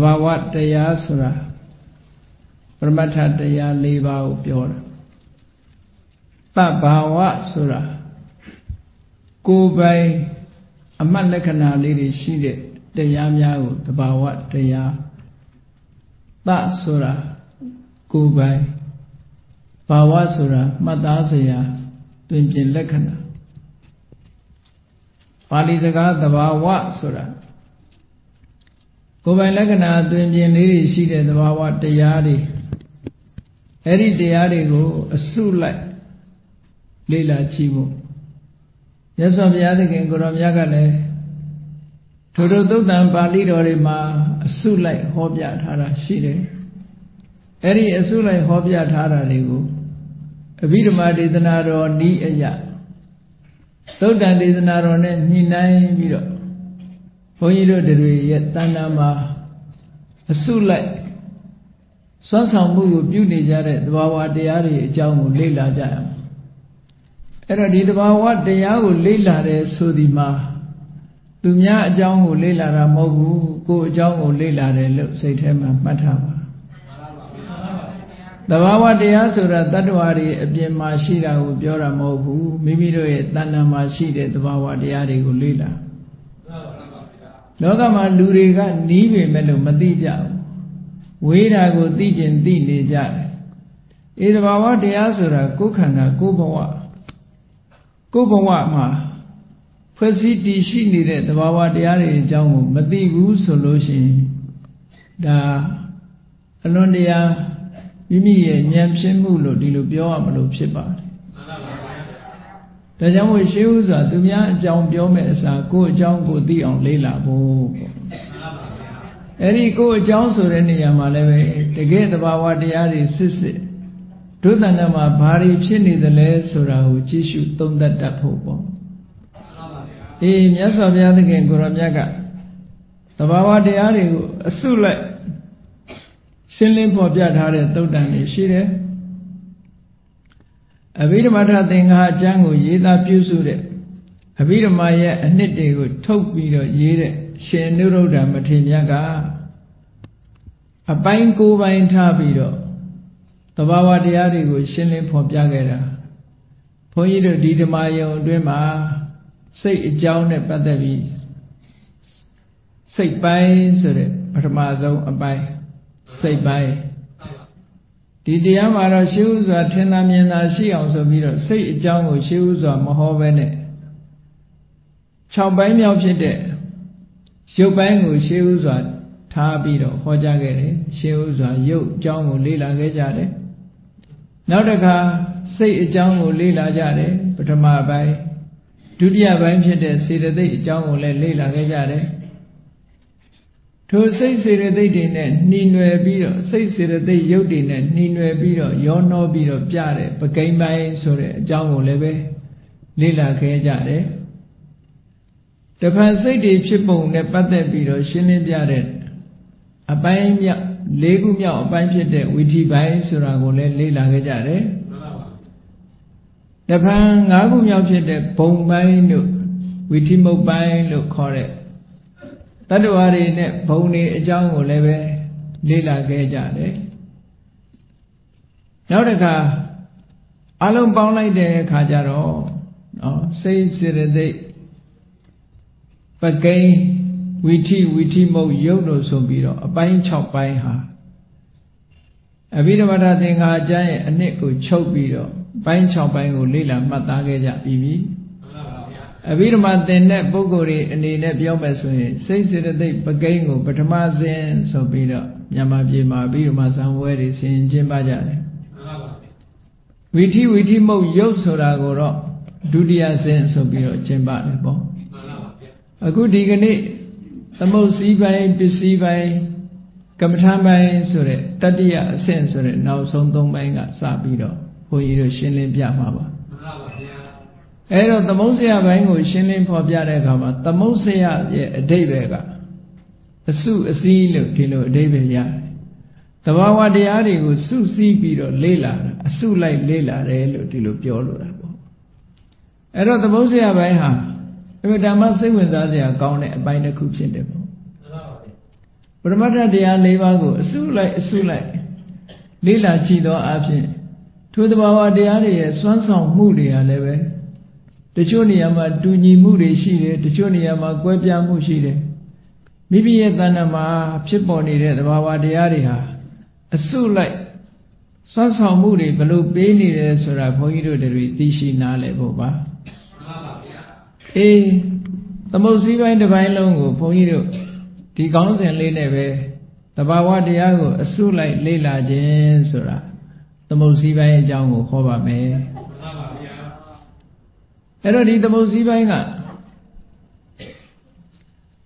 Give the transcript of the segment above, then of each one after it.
ဘာဝတရားဆိုတာပရမတ္ထတရား၄ပါးကိုပြောတာသဗ္ဗဝဆိုတာကိုယ်ပိုင်အမှတ်လက္ခဏာလေးတွေရှိတဲ့တရားများကိုသဘာဝတရားသဆိုတာကိုယ်ပိုင်ဘာဝဆိုတာမှတ်သားစရာတွင်ပြင်လက္ခဏာပါဠိစကားသဘာဝဆိုတာကိုယ်ပိုင်လက္ခဏာတွင်ပြင်လေးတွေရှိတဲ့သဘာဝတရားတွေအဲ့ဒီတရားတွေကိုအစုလိုက်လေ့လာကြည့်ဖို့မြတ်စွာဘုရားသခင်ကိုရောမြတ်ကလည်းထိုသုတ်တံပါဠိတော်တွေမှာအစုလိုက်ဟောပြထားတာရှိတယ်အဲ့ဒီအစုလိုက်ဟောပြထားတာတွေကိုအဘိဓမ္မာဒေသနာတော်ဤအယသုတ်တံဒေသနာတော်နဲ့ညှိနှိုင်းပြီးတော့ဘုန်းကြီးတို့တွေရဲ့တဏ္ဍာမှာအစုလိုက်စွမ်းဆောင်မှုကိုပြုနေကြတဲ့သဘာဝတရားတွေအကြောင်းကိုလေ့လာကြရအောင်အဲ့တော့ဒီသဘာဝတရားကိုလေ့လာတဲ့ဆိုဒီမှာသူများအကြောင်းကိုလေ့လာတာမဟုတ်ဘူးကိုယ်အကြောင်းကိုလေ့လာတယ်လို့စိတ်ထဲမှာမှတ်ထားပါသဘာဝတရားဆိုတာတတ္တဝါတွေအပြင်မှာရှိတာကိုပြောတာမဟုတ်ဘူးမိမိတို့ရဲ့တဏ္ဍာမှာရှိတဲ့သဘာဝတရားတွေကိုလေ့လာလောကမှာလူတွေကနီးပေမဲ့လို့မသိကြဘူးဝေးတာကိုသိကျင်သိနေကြတယ်အေးသဘာဝတရားဆိုတာကိုယ်ခန္ဓာကိုယ်ဘဝမှာဖွဲ့စည်းတည်ရှိနေတဲ့သဘာဝတရားတွေအကြောင်းကိုမသိဘူးဆိုလို့ရှိရင်ဒါအလွန်တရာမိမိရဲ့ဉာဏ်ဖြစ်မှုလို့ဒီလိုပြောရမလို့ဖြစ်ပါတယ်ဒါကြောင့်မို့ရှေးဥစွာသူများအကြောင်းပြောမဲ့အစားကိုယ့်အကြောင်းကိုသိအောင်လေ့လာဖို့အဲ့ဒီကိုယ့်အကြောင်းဆိုတဲ့နေရာမှာလည်းပဲတကယ်သဘာဝတရားတွေစစ်ဒုသန္တမှာဘာတွေဖြစ်နေသလဲဆိုတာကိုကြည့်ရှုသုံးသပ်တတ်ဖို့ပေါ့အေးမြတ်စွာဘုရားသခင်ကိုရောမြတ်ကသဘာဝတရားတွေကိုအစုလိုက်ရှင်းလင်းဖော်ပြထားတဲ့သုတ်တန်တွေရှိတယ်အဘိဓမ္မာထသင်္ဃာအကျမ်းကိုရေးသားပြုစုတဲ့အဘိဓမ္မာရဲ့အနှစ်တွေကိုထုတ်ပြီးတော့ရေးတဲ့ရှင်နုရုဒ္ဓမထေရမြတ်ကအပိုင်း၉ပိုင်းထားပြီးတော့သဘာဝတရားတွေကိုရှင်းလင်းဖော်ပြခဲ့တာဘုန်းကြီးတို့ဒီဓမ္မယုံအတွင်းမှာစိတ်အကြောင်းနဲ့ပတ်သက်ပြီးစိတ်ပိုင်းဆိုတဲ့ပထမဆုံးအပိုင်းစိတ်ပိုင်းဒီတရားမှာတော့ရှေးဥစွာထင်သာမြင်သာရှိအောင်ဆိုပြီးတော့စိတ်အကြောင်းကိုရှေးဥစွာမဟောဘဲနဲ့6ပိုင်းမြောက်ဖြစ်တဲ့ရုပ်ပိုင်းကိုရှေးဥစွာထားပြီးတော့ဟောကြားခဲ့တယ်ရှေးဥစွာရုပ်အကြောင်းကိုလေ့လာခဲ့ကြတယ်နောက်တစ်ခါစိတ်အကြောင်းကိုလေ့လာကြတယ်ပထမပိုင်းဒုတိယပိုင်းဖြစ်တဲ့စေတသိက်အကြောင်းကိုလည်းလေ့လာခဲ့ကြတယ်ထိုစိတ်စေတသိက်တွေနဲ့နှီးနွယ်ပြီးတော့စိတ်စေတသိက်ရုပ်တွေနဲ့နှီးနွယ်ပြီးတော့ရောနှောပြီးတော့ပြတဲ့ပကိန်းပိုင်းဆိုတဲ့အကြောင်းကိုလည်းပဲလေ့လာခဲ့ကြတယ်တဖန်စိတ်တွေဖြစ်ပုံနဲ့ပတ်သက်ပြီးတော့ရှင်းလင်းပြတဲ့အပိုင်းမြောက်၄ခုမြောက်အပိုင်းဖြစ်တဲ့ဝိသီပိုင်းဆိုတာကိုလည်းလေ့လာခဲ့ကြတယ်တဖန်၅ခုမြောက်ဖြစ်တဲ့ဘုံပိုင်းတို့ဝိသီမုတ်ပိုင်းလို့ခေါ်တဲ့တတ္တဝါတွေနဲ့ဘုံတွေအကြောင်းကိုလည်းပဲလေ့လာခဲ့ကြတယ်နောက်တစ်ခါအလုံးပေါင်းလိုက်တဲ့အခါကျတော့စိတ်စေတသိက်ပကိန်းဝိသီမုတ်ရုပ်လို့ဆိုပြီးတော့အပိုင်း6ပိုင်းဟာအဘိဓမ္မာသင်္ဃာကျမ်းရဲ့အနှစ်ကိုချုပ်ပြီးတော့ပိုင်း6ပိုင်းကိုလေ့လာမှတ်သားခဲ့ကြပြီးပြီအဘိဓမ္မာသင်တဲ့ပုဂ္ဂိုလ်တွေအနေနဲ့ပြောမယ်ဆိုရင်စိတ်စေတသိက်ပကိန်းကိုပထမစဉ်ဆိုပြီးတော့မြန်မာပြည်မှာအဘိဓမ္မာဇံဝဲတွေဆင်ကျင်းပကြတယ်ဝိသီမုတ်ရုပ်ဆိုတာကိုတော့ဒုတိယစဉ်ဆိုပြီးတော့ကျင်းပတယ်ပေါ့အခုဒီကနေ့သမုတ်စည်းပိုင်းပစ္စည်းပိုင်းကမ္မထာပိုင်းဆိုတဲ့တတိယအဆင့်ဆိုတဲ့နောက်ဆုံး3ပိုင်းကစပြီးတော့ဘုန်းကြီးတို့ရှင်းလင်းပြမှာပါအဲ့တော့သမုတ်ဆရာပိုင်းကိုရှင်းလင်းဖော်ပြတဲ့အခါမှာသမုတ်ဆရာရဲ့အဓိပ္ပာယ်ကအစုအစည်းလို့ဒီလိုအဓိပ္ပာယ်ရတယ်သဘာဝတရားတွေကိုစုစည်းပြီးတော့လေ့လာတာအစုလိုက်လေ့လာတယ်လို့ဒီလိုပြောလို့တာပေါ့အဲ့တော့သမုတ်ဆရာပိုင်းဟာဓမ္မစိတ်ဝင်စားစရာကောင်းတဲ့အပိုင်းတစ်ခုဖြစ်တယ်ပေါ့ ပရမတ္ထတရား၄ပါးကိုအစုလိုက်လေ့လာကြည့်သောအဖြစ်ထိုသဘာဝတရားတွေရဲ့စွမ်းဆောင်မှုတွေကလည်းပဲတချို့နေရာမှာတူညီမှုတွေရှိတယ်တချို့နေရာမှာကွဲပြားမှုရှိတယ်မိမိရဲ့တဏ္ဍာမှာဖြစ်ပေါ်နေတဲ့သဘာဝတရားတွေဟာအစုလိုက်စွမ်းဆောင်မှုတွေဘလို့ပေးနေတယ်ဆိုတာဘုန်းကြီးတို့တွေသိရှိနားလည်ဖို့ပါမှန်ပါဗျာသမုတ်စည်းပိုင်းတစ်ပိုင်းလုံးကိုဘုန်းကြီးတို့ဒီကောင်းစဉ်လေးနဲ့ပဲသဘာဝတရားကိုအစုလိုက်လေ့လာခြင်းဆိုတာသမုတ်စည်းပိုင်းအကြောင်းကိုဟောပါမယ်မှန်ပါဗျာအဲ့တော့ဒီသမုတ်စည်းပိုင်းက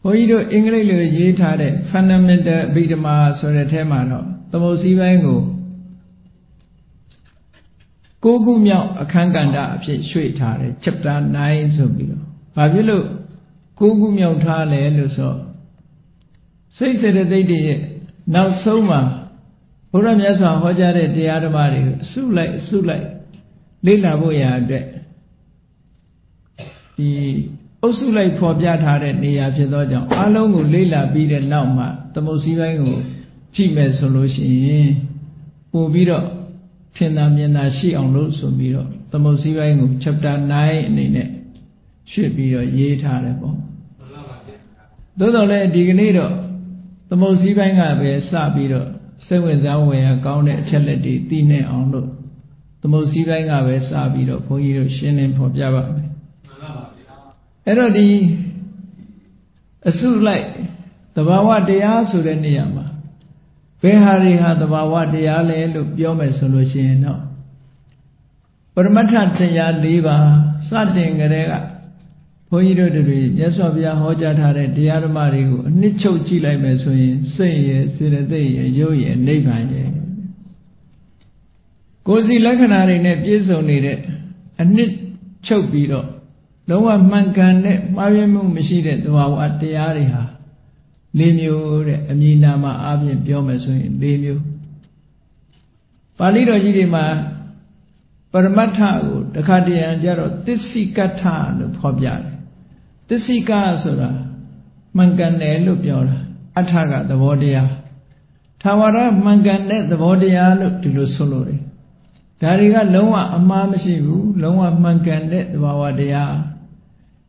ဘုန်းကြီးတို့အင်္ဂလိပ်လိုရေးထားတဲ့ fundamental အဘိဓမ္မာဆိုတဲ့ထဲမှာတော့သမုတ်စည်းပိုင်းကို9ခုမြောက်အခန်းကဏ္ဍအဖြစ်ရွှေ့ထားတယ် chapter 9ဆိုပြီးတော့ဘာဖြစ်လို့9ခုမြောက်ထားလဲလို့ဆိုစိတ်စေတသိက်တွေရဲ့နောက်ဆုံးမှာဘုရားမြတ်စွာဟောကြားတဲ့တရားဓမ္မတွေကိုအစုလိုက်လေ့လာဖို့ရာအတွက်ဒီအုပ်စုလိုက်ဖော်ပြထားတဲ့နေရာဖြစ်သောကြောင့်အလုံးကိုလေ့လာပြီးတဲ့နောက်မှာသမုတ်စည်းပိုင်းကိုကြည့်မယ်ဆိုလို့ရှိရင်ပို့ပြီးတော့ထင်သာမြင်သာရှိအောင်လို့ဆိုပြီးတော့သမုတ်စည်းပိုင်းကို chapter 9အနေနဲ့ရွှေ့ပြီးတော့ရေးထားတယ်ပေါ့သို့တော်လည်းဒီကနေ့တော့သမုတ်စည်းပိုင်းကပဲစပြီးတော့စိတ်ဝင်စားဝင်ရကောင်းတဲ့အချက်လက်တွေသိနေအောင်လို့သမုတ်စည်းပိုင်းကပဲစပြီးတော့ဘုန်းကြီးတို့ရှင်းလင်းဖော်ပြပါမယ်အဲ့တော့ဒီအစုလိုက်သဘာဝတရားဆိုတဲ့နေရာမှာဘယ်ဟာတွေဟာသဘာဝတရားလဲလို့ပြောမယ်ဆိုလို့ရှိရင်တော့ပရမတ္ထတရား၄ပါးစတင်ကြတဲ့ကဘုန်းကြီးတို့တွေမြတ်စွာဘုရားဟောကြားထားတဲ့တရားဓမ္မတွေကိုအနှစ်ချုပ်ကြည့်လိုက်မယ်ဆိုရင်စိတ်ရယ်စေတသိက်ရယ်ရုပ်ရယ်နိဗ္ဗာန်ရယ်ကိုယ်စီလက္ခဏာတွေနဲ့ပြည့်စုံနေတဲ့အနှစ်ချုပ်ပြီးတော့လုံးဝမှန်ကန်တဲ့မှားယွင်းမှုမရှိတဲ့သဘာဝတရားတွေဟာ၄မျိုးတဲ့အမည်နာမအပြင်ပြောမယ်ဆိုရင်၄မျိုးပါဠိတော်ကြီးတွေမှာပရမတ္ထကိုတခါတရံကြတော့သစ္စိကတ္ထလို့ဖော်ပြတယ်သစ္စိကဆိုတာမှန်ကန်တယ်လို့ပြောတာအဋ္ဌကသဘောတရားသာဝရမှန်ကန်တဲ့သဘောတရားလို့ဒီလိုဆိုလို့တယ်ဒါတွေကလုံးဝအမှားမရှိဘူးလုံးဝမှန်ကန်တဲ့သဘာဝတရား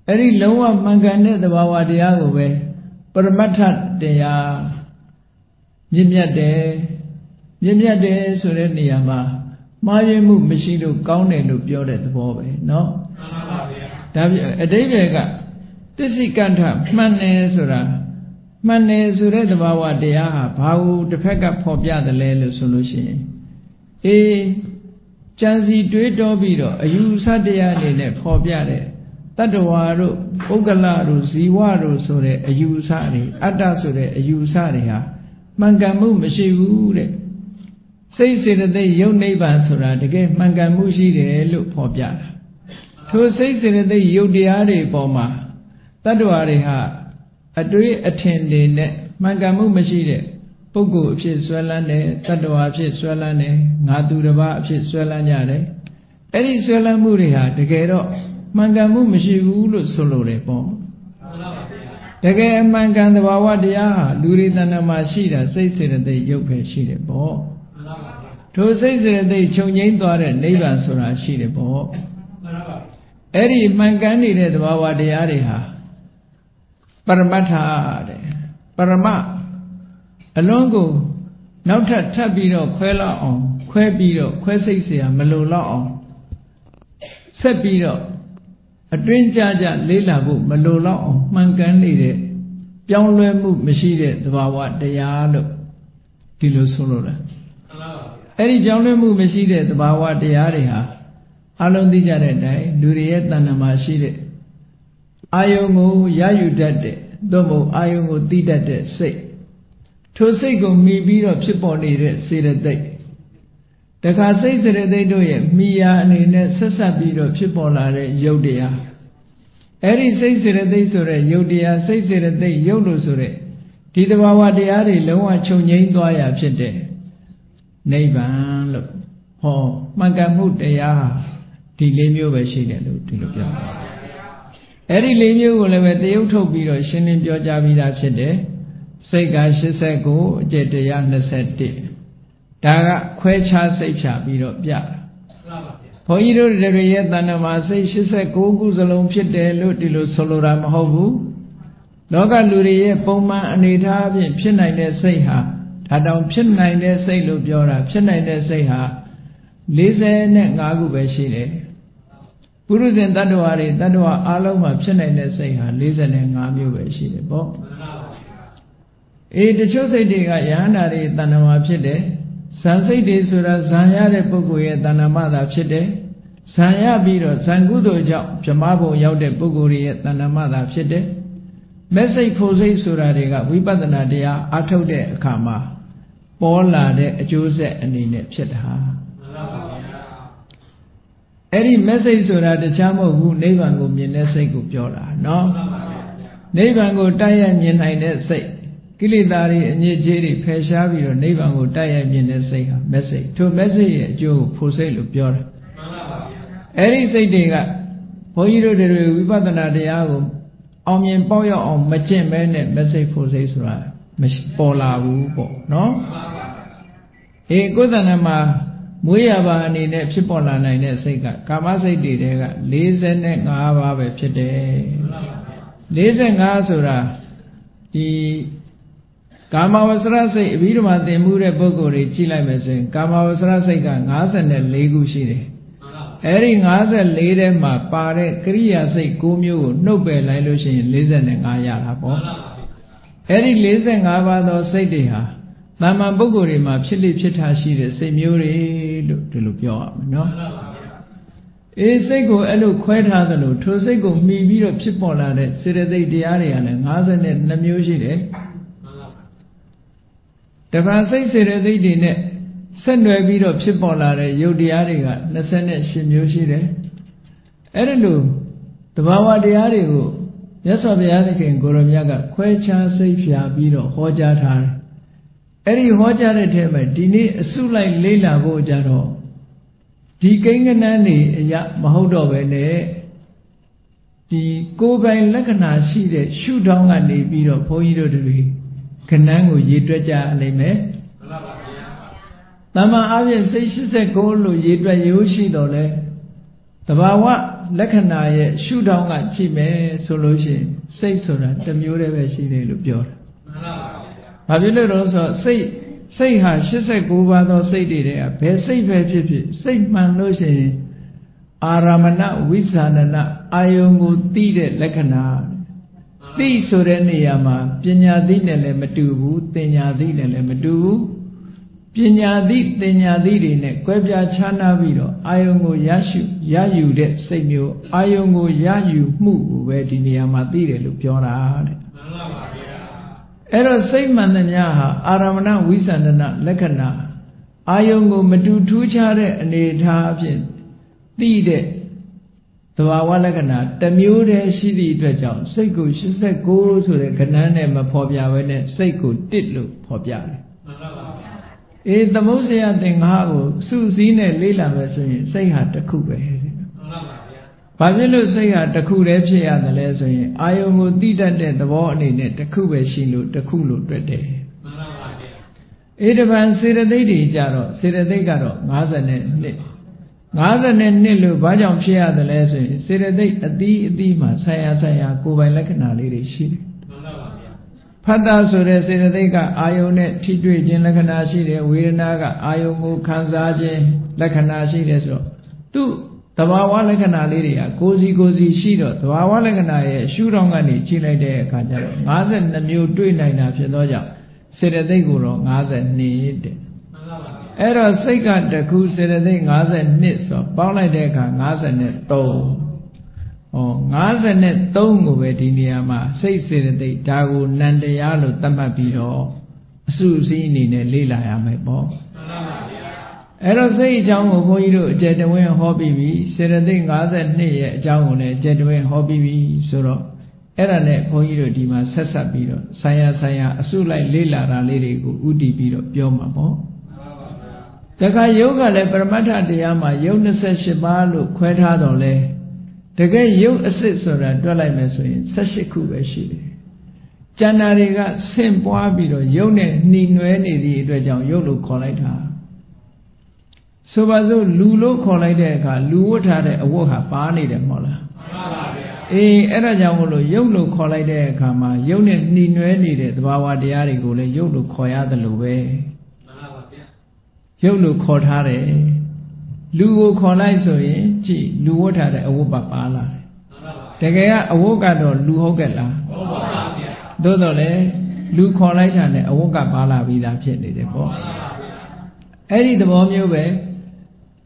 အဲ့ဒီလုံးဝမှန်ကန်တဲ့သဘာဝတရားကိုပဲပရမတ္ထတရားမြင့်မြတ်တယ်ဆိုတဲ့နေရာမှာမှားယွင်းမှုမရှိလို့ကောင်းတယ်လို့ပြောတဲ့သဘောပဲเนาะမှန်ပါဗျာဒါပြအတိပ္ပယ်ကသစ္စိကတ္ထမှန်တယ်ဆိုတာမှန်တယ်ဆိုတဲ့သဘာဝတရားဟာဘာကိုတစ်ဖက်ကဖော်ပြတယ်လဲလို့ဆိုလို့ရှိရင်ကြံစီတွေးတောပြီးတော့အယူဆတရားအနေနဲ့ဖော်ပြတဲ့တတ္တဝါတို့ပုဂ္ဂလတို့ဇီဝတို့ဆိုတဲ့အယူအဆတွေအတ္တဆိုတဲ့အယူအဆတွေဟာမှန်ကန်မှုမရှိဘူးတဲ့စိတ်စေတသိက်ယုတ်နိဗ္ဗာန်ဆိုတာတကယ်မှန်ကန်မှုရှိတယ်လို့ဖော်ပြတာထိုစိတ်စေတသိက်ယုတ်တရားတွေပေါ်မှာတတ္တဝါတွေဟာအတွေးအထင်တွေနဲ့မှန်ကန်မှုမရှိတဲ့ပုဂ္ဂိုလ်အဖြစ်ဆွဲလန်းတယ်တတ္တဝါအဖြစ်ဆွဲလန်းတယ်ငါသူတစ်ပါးအဖြစ်ဆွဲလန်းကြတယ်အဲ့ဒီဆွဲလန်းမှုတွေဟာတကယ်တော့မှန်ကန်မှုမရှိဘူးလို့ဆိုလိုတယ်ပေါ့တကယ်အမှန်ကန်သဘာဝတရားဟာလူတွေတဏ္ဍာမှာရှိတာစိတ်စေတသိက်ရုပ်ပဲရှိတယ်ပေါ့ထိုစိတ်စေတသိက်ချုပ်ငြိမ်းသွားတဲ့နိဗ္ဗာန်ဆိုတာရှိတယ်ပေါ့အဲ့ဒီမှန်ကန်နေတဲ့သဘာဝတရားတွေဟာပရမတ္ထတဲ့ပရမအလုံးကိုနောက်ထပ်ပြီးတော့ခွဲလောက်အောင်ခွဲပြီးတော့ခွဲစိတ်เสียမလိုတော့အောင်ဆက်ပြီးတော့အတွင်းကြလေးလာဖို့မလိုတော့အောင်မှန်ကန်နေတဲ့ပြောင်းလဲမှုမရှိတဲ့သဘာဝတရားလို့ဒီလိုဆိုလိုတာအဲ့ဒီပြောင်းလဲမှုမရှိတဲ့သဘာဝတရားတွေဟာအလုံးသိကြတဲ့အတိုင်းလူတွေရဲ့တဏ္ဍာမှာရှိတဲ့အာယုံကိုရယူတတ်တဲ့သို့မဟုတ်အာယုံကိုသိတတ်တဲ့စိတ်ထိုစိတ်ကိုမှီပြီးတော့ဖြစ်ပေါ်နေတဲ့စေတသိက်တခါစိတ်စေတသိက်တို့ရဲ့မှီရာအနေနဲ့ဆက်ဆက်ပြီးတော့ဖြစ်ပေါ်လာတဲ့ယုတ်တရားအဲ့ဒီစိတ်စေတသိက်ဆိုတဲ့ယုတ်တရားစိတ်စေတသိက်ယုတ်လို့ဆိုတဲ့ဒီသဘာဝတရားတွေလုံးဝချုပ်ငြိမ်းသွားရာဖြစ်တဲ့နိဗ္ဗာန်လို့ဟောမှန်ကန်မှုတရားဟာဒီ၄မျိုးပဲရှိတယ်လို့ဒီလိုပြောတာအဲ့ဒီ၄မျိုးကိုလည်းပဲတရုပ်ထုတ်ပြီးတော့ရှင်းလင်းပြောကြားပြီးသားဖြစ်တယ် စိတ်က89အကျက်တရား21ဒါကခွဲခြားစိတ်ဖြာပြီးတော့ပြဘုန်းကြီးတို့တွေရဲ့တဏ္ဍာမှာစိတ်89ခုစလုံးဖြစ်တယ်လို့ဒီလိုဆိုလိုတာမဟုတ်ဘူးလောကလူတွေရဲ့ပုံမှန်အနေထားအပြင်ဖြစ်နိုင်တဲ့စိတ်ဟာဒါတောင်ဖြစ်နိုင်တဲ့စိတ်လို့ပြောတာဖြစ်နိုင်တဲ့စိတ်ဟာ45ခုပဲရှိတယ်ပုရုဇဉ်တ attva တွေတ attva အားလုံးမှာဖြစ်နိုင်တဲ့စိတ်ဟာ45မျိုးပဲရှိတယ်ပေါ့တချို့စိတ်တွေကယဟန္တာတွေတဏ္ဍာမှာဖြစ်တယ်ဇန်စိတ်တွေဆိုတာဇန်ရတဲ့ပုဂ္ဂိုလ်ရဲ့တဏ္ဍာမှသာဖြစ်တယ်ဇန်ရပြီးတော့ဇန်ကုသိုလ်ကြောင့်ဗြဟ္မဘုံရောက်တဲ့ပုဂ္ဂိုလ်ရဲ့တဏ္ဍာမှသာဖြစ်တယ်မဲ့စိတ်ဖို့စိတ်ဆိုတာတွေကဝိပဿနာတရားအထုတ်တဲ့အခါမှာပေါ်လာတဲ့အကျိုးဆက်အနေနဲ့ဖြစ်တာအဲ့ဒီမဲ့စိတ်ဆိုတာတခြားမဟုတ်ဘူးနိဗ္ဗာန်ကိုမြင်တဲ့စိတ်ကိုပြောတာနော်နိဗ္ဗာန်ကိုတိုက်ရိုက်မြင်နိုင်တဲ့စိတ်ကိလေသာတွေအညစ်အကြေးတွေဖယ်ရှားပြီးတော့နိဗ္ဗာန်ကိုတိုက်ရိုက်မြင်တဲ့စိတ်ဟာမဲ့စိတ်ထိုမဲ့စိတ်ရဲ့အကျိုးကိုဖို့စိတ်လို့ပြောတာအဲ့ဒီစိတ်တွေကဘုန်းကြီးတို့တွေဝိပဿနာတရားကိုအောင်မြင်ပေါက်ရောက်အောင်မကျင့်မဲနဲ့မဲ့စိတ်ဖို့စိတ်ဆိုတာမရှိပေါ်လာဘူးပေါ့နော်ကိုယ်တဏ္ဍာမှာမွေးရပါအနေနဲ့ဖြစ်ပေါ်လာနိုင်တဲ့စိတ်ကကာမစိတ်တွေက45ပါးပဲဖြစ်တယ်45ဆိုတာဒီကာမဝဆရစိတ်အဘိဓမ္မာသင်မှုတဲ့ပုဂ္ဂိုလ်တွေကြည့်လိုက်မယ်ဆိုရင်ကာမဝဆရစိတ်က54ခုရှိတယ်အဲ့ဒီ54ထဲမှာပါတဲ့ကရိယာစိတ်6မျိုးကိုနှုတ်ပယ်လိုက်လို့ရှိရင်45ရတာပေါ့အဲ့ဒီ45ပါးသောစိတ်တွေဟာတာမန်ပုဂ္ဂိုလ်တွေမှာဖြစ်လိဖြစ်ထားရှိတဲ့စိတ်မျိုးတွေလို့ဒီလိုပြောရမယ်နော်စိတ်ကိုအဲ့လိုခွဲထားသလိုထိုစိတ်ကိုမှီပြီးတော့ဖြစ်ပေါ်လာတဲ့စေတသိက်တရားတွေကလည်း52မျိုးရှိတယ်တပါးစိတ်စေတသိက်တွေနဲ့ဆက်နွယ်ပြီးတော့ဖြစ်ပေါ်လာတဲ့ယုတ်တရားတွေက28မျိုးရှိတယ်အဲ့ဒီလိုတဘာဝတရားတွေကိုမြတ်စွာဘုရားသခင်ကိုရောမြတ်ကခွဲခြားစိတ်ဖြာပြီးတော့ဟောကြားထားတယ်အဲ့ဒီဟောကြားတဲ့ထဲမှာဒီနေ့အစုလိုက်လေ့လာဖို့ကြတော့ဒီကိန်းကနန်းနေအရာမဟုတ်တော့ပဲနဲ့ဒီကိုယ်ပိုင်လက္ခဏာရှိတဲ့ရှုထောင်းကနေပြီးတော့ဘုန်းကြီးတို့တွေကနန်းကိုရေတွက်ကြလိမ့်မယ်မှန်ပါဗျာတမန်အပြင်စိတ်89လို့ရေတွက်ရိုးရှိတော့လဲတဘာဝလက္ခဏာရဲ့ရှုထောင်းကကြည့်မယ်ဆိုလို့ရှိရင်စိတ်ဆိုတာတစ်မျိုးတည်းပဲရှိတယ်လို့ပြောတာမှန်ပါဗျာဘာဖြစ်လို့လဲဆိုတော့စိတ်ဟာ89ပါးသောစိတ်တွေတဲ့ဘယ်စိတ်ပဲဖြစ်ဖြစ်စိတ်မှန်လို့ရှိရင်အာရမဏဝိသန္ဒနာအာယုံကိုသိတဲ့လက္ခဏာသိဆိုတဲ့နေရာမှာပညာသိနဲ့လည်းမတူဘူးတင်ညာသိနဲ့လည်းမတူဘူးပညာသိတင်ညာသိတွေနဲ့ကွဲပြားခြားနားပြီးတော့အာယုံကိုရယူတဲ့စိတ်မျိုးအာယုံကိုရယူမှုကိုပဲဒီနေရာမှာသိတယ်လို့ပြောတာတဲ့မှန်ပါပါဗျာအဲ့တော့စိတ်မှန်သမျှဟာအာရမဏဝိသန္ဒနာလက္ခဏာအာယုံကိုမတူထူးခြားတဲ့အနေအထားအဖြစ်သိတဲ့သဘာဝလက္ခဏာတစ်မျိုးတည်းရှိသည့်အတွက်ကြောင့်စိတ်ကို89ဆိုတဲ့ခဏန်းနဲ့မဖော်ပြဘဲနဲ့စိတ်ကို1လို့ဖော်ပြတယ်မှန်ပါပါသမုဒ္ဒရာသင်္ဃာကိုစုစည်းနဲ့လေ့လာမယ်ဆိုရင်စိတ်ဟာတစ်ခုပဲမှန်ပါပါဗျာဘာဖြစ်လို့စိတ်ဟာတစ်ခုတည်းဖြစ်ရတယ်လဲဆိုရင်အာယုံကိုသိတတ်တဲ့သဘောအနေနဲ့တစ်ခုပဲရှိလို့တစ်ခုလို့တွေ့တယ်မှန်ပါပါဗျာတပံစေတသိက်တွေကြတော့စေတသိက်ကတော့52လို့ဘာကြောင့်ဖြစ်ရတယ်လဲဆိုရင်စေတသိက်အသီးမှာဆိုင်ရာကိုယ်ပိုင်လက္ခဏာလေးတွေရှိတယ်မှန်ပါပါဗျာဖတ်တာဆိုတဲ့စေတသိက်ကအာယုံနဲ့ထိတွေ့ခြင်းလက္ခဏာရှိတယ်ဝေဒနာကအာယုံကိုခံစားခြင်းလက္ခဏာရှိတယ်ဆိုတော့သူ့သဘာဝလက္ခဏာလေးတွေကကိုယ်စီရှိတော့သဘာဝလက္ခဏာရဲ့ရှုထောင့်ကနေကြည့်လိုက်တဲ့အခါကျတော့52မျိုးတွေ့နိုင်တာဖြစ်သောကြောင့်စေတသိက်ကိုတော့52တဲ့အဲ့တော့စိတ်ကတစ်ခုစေတသိက်52ဆိုပေါင်းလိုက်တဲ့အခါ5353ကိုပဲဒီနေရာမှာစိတ်စေတသိက်ဒါကိုနန္တရားလို့သတ်မှတ်ပြီးတော့အစုအစည်းအနေနဲ့လေ့လာရမယ်ပေါ့မှန်ပါဗျာအဲ့တော့စိတ်အကြောင်းကိုဘုန်းကြီးတို့အကျယ်တဝင်းဟောပြီးပြီစေတသိက်52ရဲ့အကြောင်းကိုလည်းအကျယ်တဝင်းဟောပြီးပြီဆိုတော့အဲ့ဒါနဲ့ဘုန်းကြီးတို့ဒီမှာဆက်ဆက်ပြီးတော့ဆိုင်ရာအစုလိုက်လေ့လာတာလေးတွေကိုဥတည်ပြီးတော့ပြောမှာပေါ့တခါယုတ်ကလည်းပရမတ္ထတရားမှာယုတ်28ပါးလို့ခွဲထားတော့လဲတကယ်ယုတ်အစစ်ဆိုတာတွက်လိုက်မယ်ဆိုရင်18ခုပဲရှိတယ် ကျန်တာတွေကဆင့်ပွားပြီးတော့ယုတ်နဲ့နှီးနွယ်နေသည့်အတွက်ကြောင့်ယုတ်လို့ခေါ်လိုက်တာဆိုပါစို့လူလို့ခေါ်လိုက်တဲ့အခါလူဝတ်ထားတဲ့အဝတ်ဟာပါနေတယ်မဟုတ်လားမှန်ပါဗျာအေးအဲ့ဒါကြောင့်မို့လို့ယုတ်လို့ခေါ်လိုက်တဲ့အခါမှာယုတ်နဲ့နှီးနွယ်နေတဲ့သဘာဝတရားတွေကိုလည်းယုတ်လို့ခေါ်ရတယ်လို့ပဲမှန်ပါဗျာယုတ်လို့ခေါ်ထားတယ်လူကိုခေါ်လိုက်ဆိုရင်ကြည့်လူဝတ်ထားတဲ့အဝတ်ပါလာတယ်တကယ်ကအဝတ်ကတော့လူဟုတ်ကဲ့လားဟုတ်ပါဗျာသို့တော်လည်းလူခေါ်လိုက်တာနဲ့အဝတ်ကပါလာပြီးသားဖြစ်နေတယ်ပေါ့အဲ့ဒီသဘောမျိုးပဲ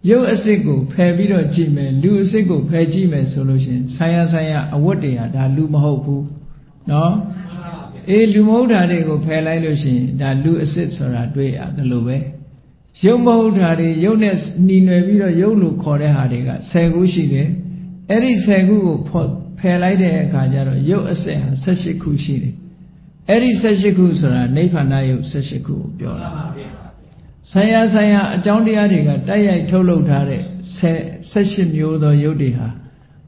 ရုပ်အစစ်ကိုဖယ်ပြီးတော့ကြည့်မယ်လူအစစ်ကိုဖယ်ကြည့်မယ်ဆိုလို့ရှိရင်ဆိုင်ရအဝတ်တွေဟာဒါလူမဟုတ်ဘူးနော်အေးလူမဟုတ်တာတွေကိုဖယ်လိုက်လို့ရှိရင်ဒါလူအစစ်ဆိုတာတွေ့ရတယ်လို့ပဲရုပ်မဟုတ်တာတွေရုပ်နဲ့နှီးနွယ်ပြီးတော့ရုပ်လို့ခေါ်တဲ့ဟာတွေက10ခုရှိတယ်အဲ့ဒီ10ခုကိုဖယ်လိုက်တဲ့အခါကျတော့ရုပ်အစစ်ဟာ18ခုရှိတယ်အဲ့ဒီ18ခုဆိုတာနိဗ္ဗာန်ရုပ်18ခုကိုပြောတာဆိုင်ရာအကြောင်းတရားတွေကတိုက်ရိုက်ထုတ်လုပ်ထားတဲ့18မျိုးသောယုတ်တွေဟာ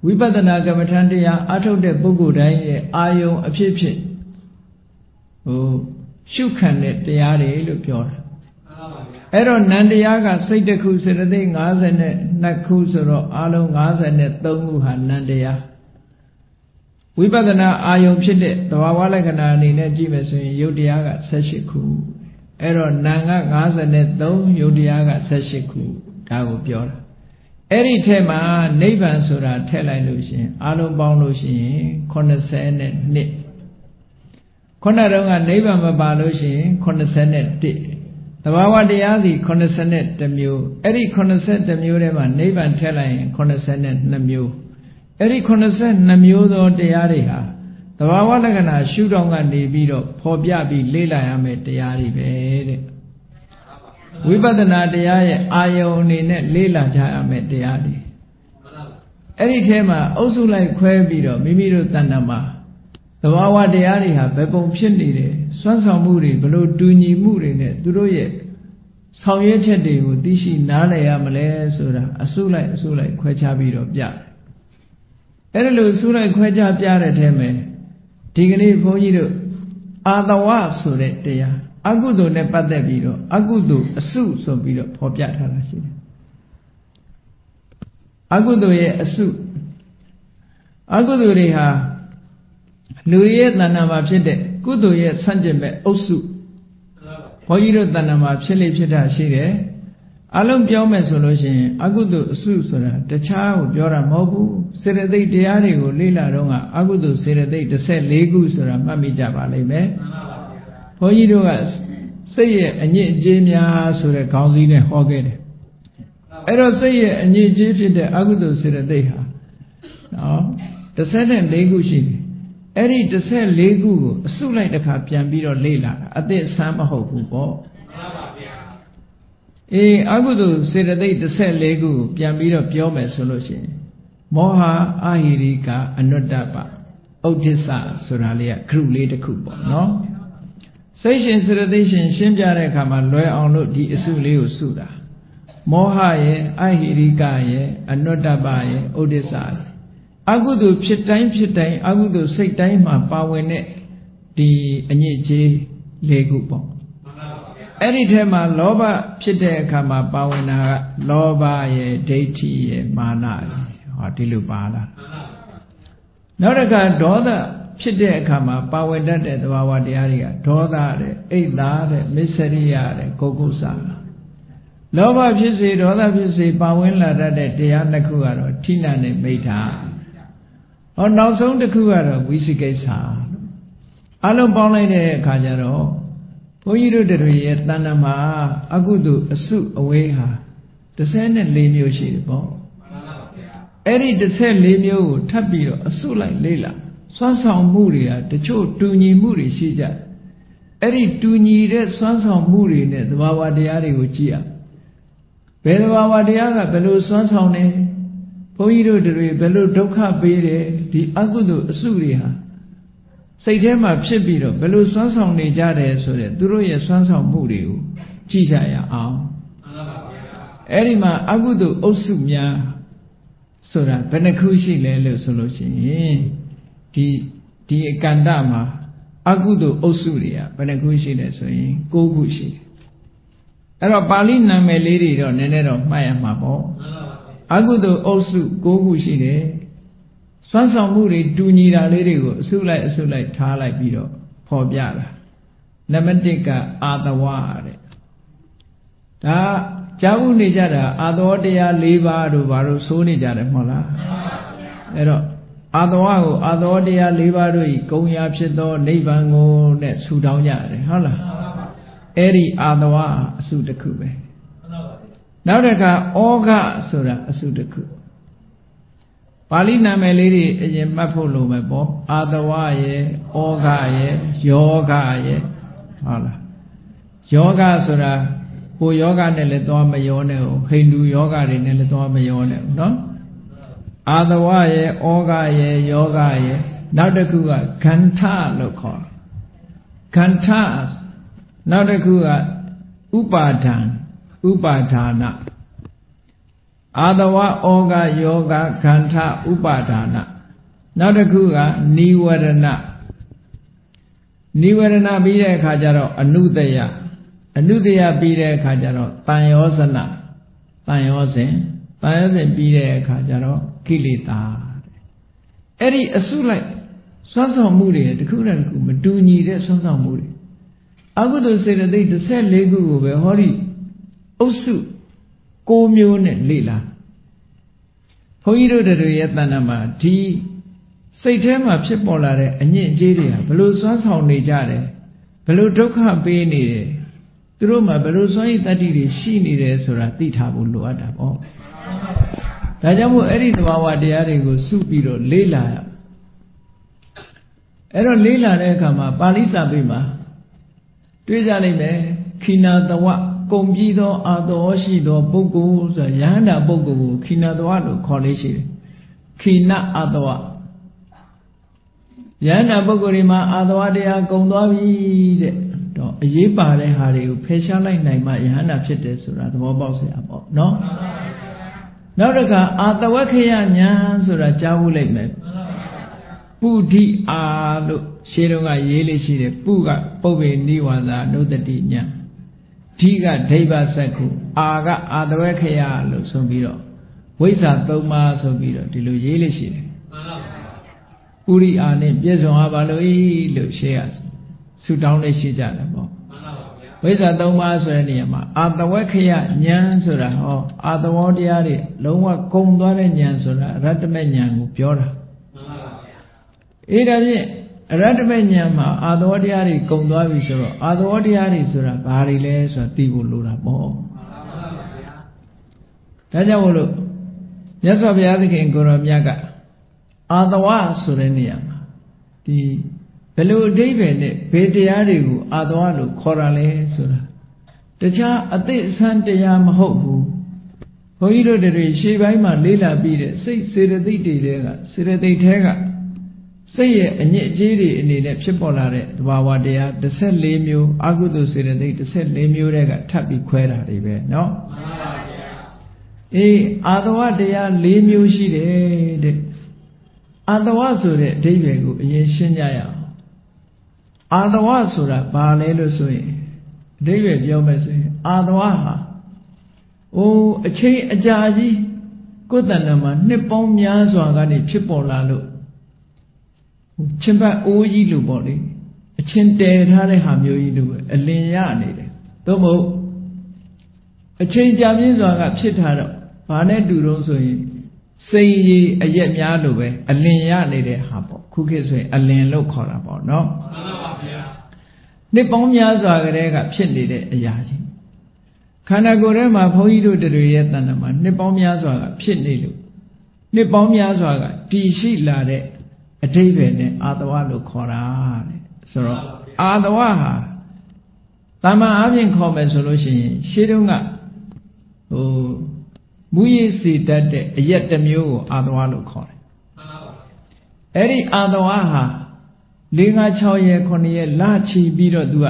ဝိပဿနာကမ္မထံတရားအထုတ်တဲ့ပုဂ္ဂိုလ်တိုင်းရဲ့အာယုံအဖြစ်ဖြစ်ရှုခံတဲ့တရားတွေလို့ပြောတာအဲ့တော့နံတရားကစိတ်တစ်ခုစေတသိက်52ခုဆိုတော့အလုံး53ခုဟာနံတရားဝိပဿနာအာယုံဖြစ်တဲ့သဘာဝလက္ခဏာအနေနဲ့ကြည့်မယ်ဆိုရင်ယုတ်တရားက18ခုအဲ့တော့နာက53ယုတ်တရားက18ခုဒါကိုပြောတာအဲ့ဒီထဲမှာနိဗ္ဗာန်ဆိုတာထည့်လိုက်လို့ရှိရင်အလုံးပေါင်းလို့ရှိရင်82ခုနတုန်းကနိဗ္ဗာန်မပါလို့ရှိရင်81သဘာဝတရားစီ82မျိုးအဲ့ဒီ82မျိုးထဲမှာနိဗ္ဗာန်ထည့်လိုက်ရင်82မျိုးအဲ့ဒီ82မျိုးသောတရားတွေဟာသဘာဝလက္ခဏာရှုထောင့်ကနေပြီးတော့ဖော်ပြပြီးလေ့လာရမယ့်တရားတွေပဲတဲ့ဝိပဿနာတရားရဲ့အာယုံအနေနဲ့လေ့လာကြရမယ့်တရားတွေအဲ့ဒီထဲမှာအုပ်စုလိုက်ခွဲပြီးတော့မိမိတို့တဏ္ဍာမှာသဘာဝတရားတွေဟာဘယ်ပုံဖြစ်နေတယ်စွမ်းဆောင်မှုတွေဘလို့တူညီမှုတွေနဲ့သူတို့ရဲ့ဆောင်ရွက်ချက်တွေကိုသိရှိနားလည်ရမလဲဆိုတာအစုလိုက်ခွဲခြားပြီးတော့ပြတယ်အဲ့ဒါလို့အစုလိုက်ခွဲခြားပြတဲ့ထဲမှာဒီကနေ့ဘုန်းကြီးတို့အာတဝဆိုတဲ့တရားအကုသိုလ်နဲ့ပတ်သက်ပြီးတော့အကုသိုလ်အစုဆိုပြီးတော့ဖော်ပြထားတာရှိတယ်အကုသိုလ်ရဲ့အစုအကုသိုလ်တွေဟာလူရဲ့တဏ္ဍာမှာဖြစ်တဲ့ကုသိုလ်ရဲ့ဆန့်ကျင်ဘက်အုပ်စုဘုန်းကြီးတို့တဏ္ဍာမှာဖြစ်လေဖြစ်တာရှိတယ်အလုံးပြောမယ်ဆိုလို့ရှိရင်အကုသိုလ်အစုဆိုတာတခြားကိုပြောတာမဟုတ်ဘူးစေတသိက်တရားတွေကိုလေ့လာတော့ကအကုသိုလ်စေတသိက်14ခုဆိုတာမှတ်မိကြပါလိမ့်မယ်ဘုန်းကြီးတို့ကစိတ်ရဲ့အညစ်အကြေးများဆိုတဲ့ခေါင်းစည်းနဲ့ဟောခဲ့တယ်အဲ့တော့စိတ်ရဲ့အညစ်အကြေးဖြစ်တဲ့အကုသိုလ်စေတသိက်ဟာနော်14ခုရှိတယ်အဲ့ဒီ14ခုကိုအစုလိုက်တစ်ခါပြန်ပြီးတော့လေ့လာတာအသစ်ဆန်းမဟုတ်ဘူးပေါ့အေးအကုသိုလ်စေတသိက်14ခုကိုပြန်ပြီးတော့ပြောမယ်ဆိုလို့ရှိရင်မောဟအာဟိရိကအနုတ္တပဥဒိစ္စဆိုတာလေးကဂရုလေးတစ်ခုပေါ့နော်စိတ်ရှင်စေတသိက်ရှင်ရှင်းပြတဲ့အခါမှာလွယ်အောင်လို့ဒီအစုလေးကိုစုတာမောဟရဲ့အာဟိရိကရဲ့အနုတ္တပရဲ့ဥဒိစ္စအကုသိုလ်ဖြစ်တိုင်းအကုသိုလ်စိတ်တိုင်းမှာပါဝင်တဲ့ဒီအညစ်အကြေး၄ခုပေါ့အဲ့ဒီထဲမှာလောဘဖြစ်တဲ့အခါမှာပါဝင်တာကလောဘရဲ့ဒိဋ္ဌိရဲ့မာနရဲ့ဟောဒီလိုပါလားနောက်တစ်ခါဒေါသဖြစ်တဲ့အခါမှာပါဝင်တတ်တဲ့သဘာဝတရားတွေကဒေါသတဲ့အိတ်သားတဲ့မစ္စရိယတဲ့ဂုဂုစလောဘဖြစ်စေဒေါသဖြစ်စေပါဝင်လာတတ်တဲ့တရားနှစ်ခုကတော့ဌိနနဲ့မိဋ္ဌာဟောနောက်ဆုံးတစ်ခုကတော့ဝိသိကိစ္စအလုံးပေါင်းလိုက်တဲ့အခါကျတော့ဘုန်းကြီးတို့တွေရဲ့တဏ္ဍာမှာအကုသိုလ်အစုအဝေးဟာ14မျိုးရှိတယ်ပေါ့အဲ့ဒီ14မျိုးကိုထပ်ပြီးတော့အစုလိုက်လေ့လာစွမ်းဆောင်မှုတွေကတချို့တူညီမှုတွေရှိကြအဲ့ဒီတူညီတဲ့စွမ်းဆောင်မှုတွေနဲ့သဘာဝတရားတွေကိုကြည့်ရဘယ်သဘာဝတရားကဘယ်လိုစွမ်းဆောင်နေဘုန်းကြီးတို့တွေဘယ်လိုဒုက္ခပေးတယ်ဒီအကုသိုလ်အစုတွေဟာစိတ်ထဲမှာဖြစ်ပြီးတော့ဘယ်လိုစွမ်းဆောင်နေကြတယ်ဆိုတဲ့သူတို့ရဲ့စွမ်းဆောင်မှုတွေကိုကြည့်ကြရအောင်အဲ့ဒီမှာအကုသိုလ်အုပ်စုများဆိုတာဘယ်နှခုရှိလဲလို့ဆိုလို့ရှိရင်ဒီအကန္တမှာ အကုသိုလ်အုပ်စုတွေကဘယ်နှခုရှိတယ်ဆိုရင်9ခုရှိတယ်အဲ့တော့ပါဠိနာမည်လေးတွေတော့နည်းနည်းတော့မှတ်ရမှာပေါ့အကုသိုလ်အုပ်စု9ခုရှိတယ်စွမ်းဆောင်မှုတွေတူညီတာလေးတွေကိုအစုလိုက်ထားလိုက်ပြီးတော့ဖော်ပြတာနံပါတ်1ကအာတဝတဲ့ဒါကြားမှုနေကြတာအာသောတရား၄ပါးတို့ဘာလို့ဆိုးနေကြတယ်မဟုတ်လားအဲ့တော့အာတဝကိုအာသောတရား၄ပါးတို့ဤဂုံရာဖြစ်သောနိဗ္ဗာန်ကိုနဲ့ဆူတောင်းကြတယ်ဟုတ်လားအဲ့ဒီအာတဝအစုတစ်ခုပဲနောက်တစ်ခါဩဃဆိုတာအစုတစ်ခုပါဠိနာမည်လေးတွေအရင်မှတ်ဖို့လိုမယ်ပေါ့အာတဝရဲ့ဩဃရဲ့ယောဂရဲ့ဟုတ်လားယောဂဆိုတာဟိုယောဂနဲ့လည်းသွားမရောနဲ့ဟိန္ဒူယောဂတွေနဲ့လည်းသွားမရောနဲ့နော်အာတဝရဲ့ဩဃရဲ့ယောဂရဲ့နောက်တစ်ခုကခန္ဓာလို့ခေါ်ခန္ဓာနောက်တစ်ခုကဥပါဒံဥပါဒါနအာတဝဩဃယောဂခန္ဓာဥပါဒါနနောက်တစ်ခုကနိဝရဏနိဝရဏပြီးတဲ့အခါကျတော့အနုတယပြီးတဲ့အခါကျတော့တန်ယောဇနတန်ယောဇဉ်ပြီးတဲ့အခါကျတော့ကိလေသာအဲ့ဒီအစုလိုက်စွမ်းဆောင်မှုတွေတစ်ခုနဲ့တစ်ခုမတူညီတဲ့စွမ်းဆောင်မှုတွေအကုသိုလ်စေတသိက်14ခုကိုပဲဟောဒီအုပ်စု6မျိုးနဲ့လေ့လာဘုန်းကြီးတို့တွေရဲ့တဏ္ဍာမှာဒီစိတ်ထဲမှာဖြစ်ပေါ်လာတဲ့အညစ်အကြေးတွေဟာဘယ်လိုစွမ်းဆောင်နေကြတယ်ဘယ်လိုဒုက္ခပေးနေတယ်သူတို့မှာဘယ်လိုစွမ်းရည်တတ္တိတွေရှိနေတယ်ဆိုတာသိထားဖို့လိုအပ်တာပေါ့ဒါကြောင့်မို့အဲ့ဒီသဘာဝတရားတွေကိုစုပြီးတော့လေ့လာရအဲ့တော့လေ့လာတဲ့အခါမှာပါဠိစာပေမှာတွေ့ကြလိမ့်မယ်ခိနာတဝကုန်ပြီးသောအာသောရှိသောပုဂ္ဂိုလ်ဆိုရဟန္တာပုဂ္ဂိုလ်ကိုခိနာတဝလို့ခေါ်လေးရှိတယ်ခိနအာတဝယန္တာပုဂ္ဂိုလ်ဒီမှာအာသဝတရားကုံသွားပြီတဲ့တော့အရေးပါတဲ့ဟာတွေကိုဖယ်ရှားလိုက်နိုင်မှယန္တာဖြစ်တယ်ဆိုတာသဘောပေါက်စရာပေါ့နော်နောက်တစ်ခါအာတဝခယညာဆိုတာကြားဖို့လိုက်မယ်ပုဒိအာလို့ရှင်းတော့ကရေးလေးရှိတယ်ပုကပုပ္ပေနိဝါဒနုတ္တိညာဓိကဒိဗ္ဗစက္ခုအာကအာတဝခယလို့ဆိုပြီးတော့ဝိဇ္ဇာ3ပါးဆိုပြီးတော့ဒီလိုရေးလေးရှိတယ်ပုရိအာနဲ့ပြည့်စုံပါလို့လို့ရှေ့ကဆူတောင်းလေးရှိကြတယ်ပေါ့ဝိဇ္ဇာ3ပါးဆိုတဲ့နေရာမှာအာတဝခယဉာဏ်ဆိုတာဟောအာတဝေါတရားတွေလုံးဝကုံသွားတဲ့ဉာဏ်ဆိုတာအရတ္တမဉာဏ်ကိုပြောတာအေးဒါဖြင့်အရတ္တမဉာဏ်မှာအာတဝေါတရားတွေကုံသွားပြီဆိုတော့အာတဝေါတရားတွေဆိုတာဘာတွေလဲဆိုတာသိဖို့လိုတာပေါ့ဒါကြောင့်မို့လို့မြတ်စွာဘုရားသခင်ကိုရောမြတ်ကအာတဝဆိုတဲ့နေရာမှာဒီဘယ်လိုအဓိပ္ပာယ်နဲ့ဘယ်တရားတွေကိုအာတဝလို့ခေါ်တာလဲဆိုတာတခြားအသိအဆန်းတရားမဟုတ်ဘူးဘုန်းကြီးတို့တွေရှေ့ပိုင်းမှာလေးလာပြီးတဲ့စိတ်စေတသိက်တွေကစေတသိက်ထဲကစိတ်ရဲ့အညစ်အကြေးတွေအနေနဲ့ဖြစ်ပေါ်လာတဲ့သဘာဝတရား14မျိုးအကုသိုလ်စေတသိက်14မျိုးတွေကထပ်ပြီးခွဲတာတွေပဲเนาะမှန်ပါဗျာအေးအာတဝတရား4မျိုးရှိတယ်တဲ့အာတဝဆိုတဲ့အဓိပ္ပာယ်ကိုအရင်ရှင်းကြရအောင်အာတဝဆိုတာဘာလဲလို့ဆိုရင်အဓိပ္ပာယ်ပြောမယ်ဆိုရင်အာတဝဟာအချိန်အကြာကြီးကိုယ်တဏ္ဍာမှာနှစ်ပေါင်းများစွာကနေဖြစ်ပေါ်လာလို့ချင်းပတ်အိုးကြီးလို့ပေါ့လေအချင်းတည်ထားတဲ့ဟာမျိုးကြီးလို့ပဲအလင်ရနေတယ်သို့မဟုတ်အချိန်ကြာမြင့်စွာကဖြစ်ထားတော့ဘာနဲ့တူတော့ဆိုရင်စိတ်ရည်အရက်များလို့ပဲအလင်ရနေတဲ့ဟာပေါ့ခုခေတ်ဆိုရင်အလင်လို့ခေါ်တာပေါ့နော်မှန်ပါဗျာနှစ်ပေါင်းများစွာကတည်းကဖြစ်နေတဲ့အရာကြီးခန္ဓာကိုယ်ထဲမှာဘုန်းကြီးတို့တွေရဲ့တဏ္ဍာမှာနှစ်ပေါင်းများစွာကဖြစ်နေလို့နှစ်ပေါင်းများစွာကတည်ရှိလာတဲ့အဓိပ္ပာယ်နဲ့အာတဝလို့ခေါ်တာတဲ့ဆိုတော့အာတဝဟာတမန်အပြင်ခေါ်မယ်ဆိုလို့ရှိရင်ရှေးတုန်းကမူရည်စီတတ်တဲ့အရက်တစ်မျိုးကိုအာတဝလို့ခေါ်တယ်အဲ့ဒီအာတဝဟာ4-5-6ရက်9ရက်လချီပြီးတော့သူက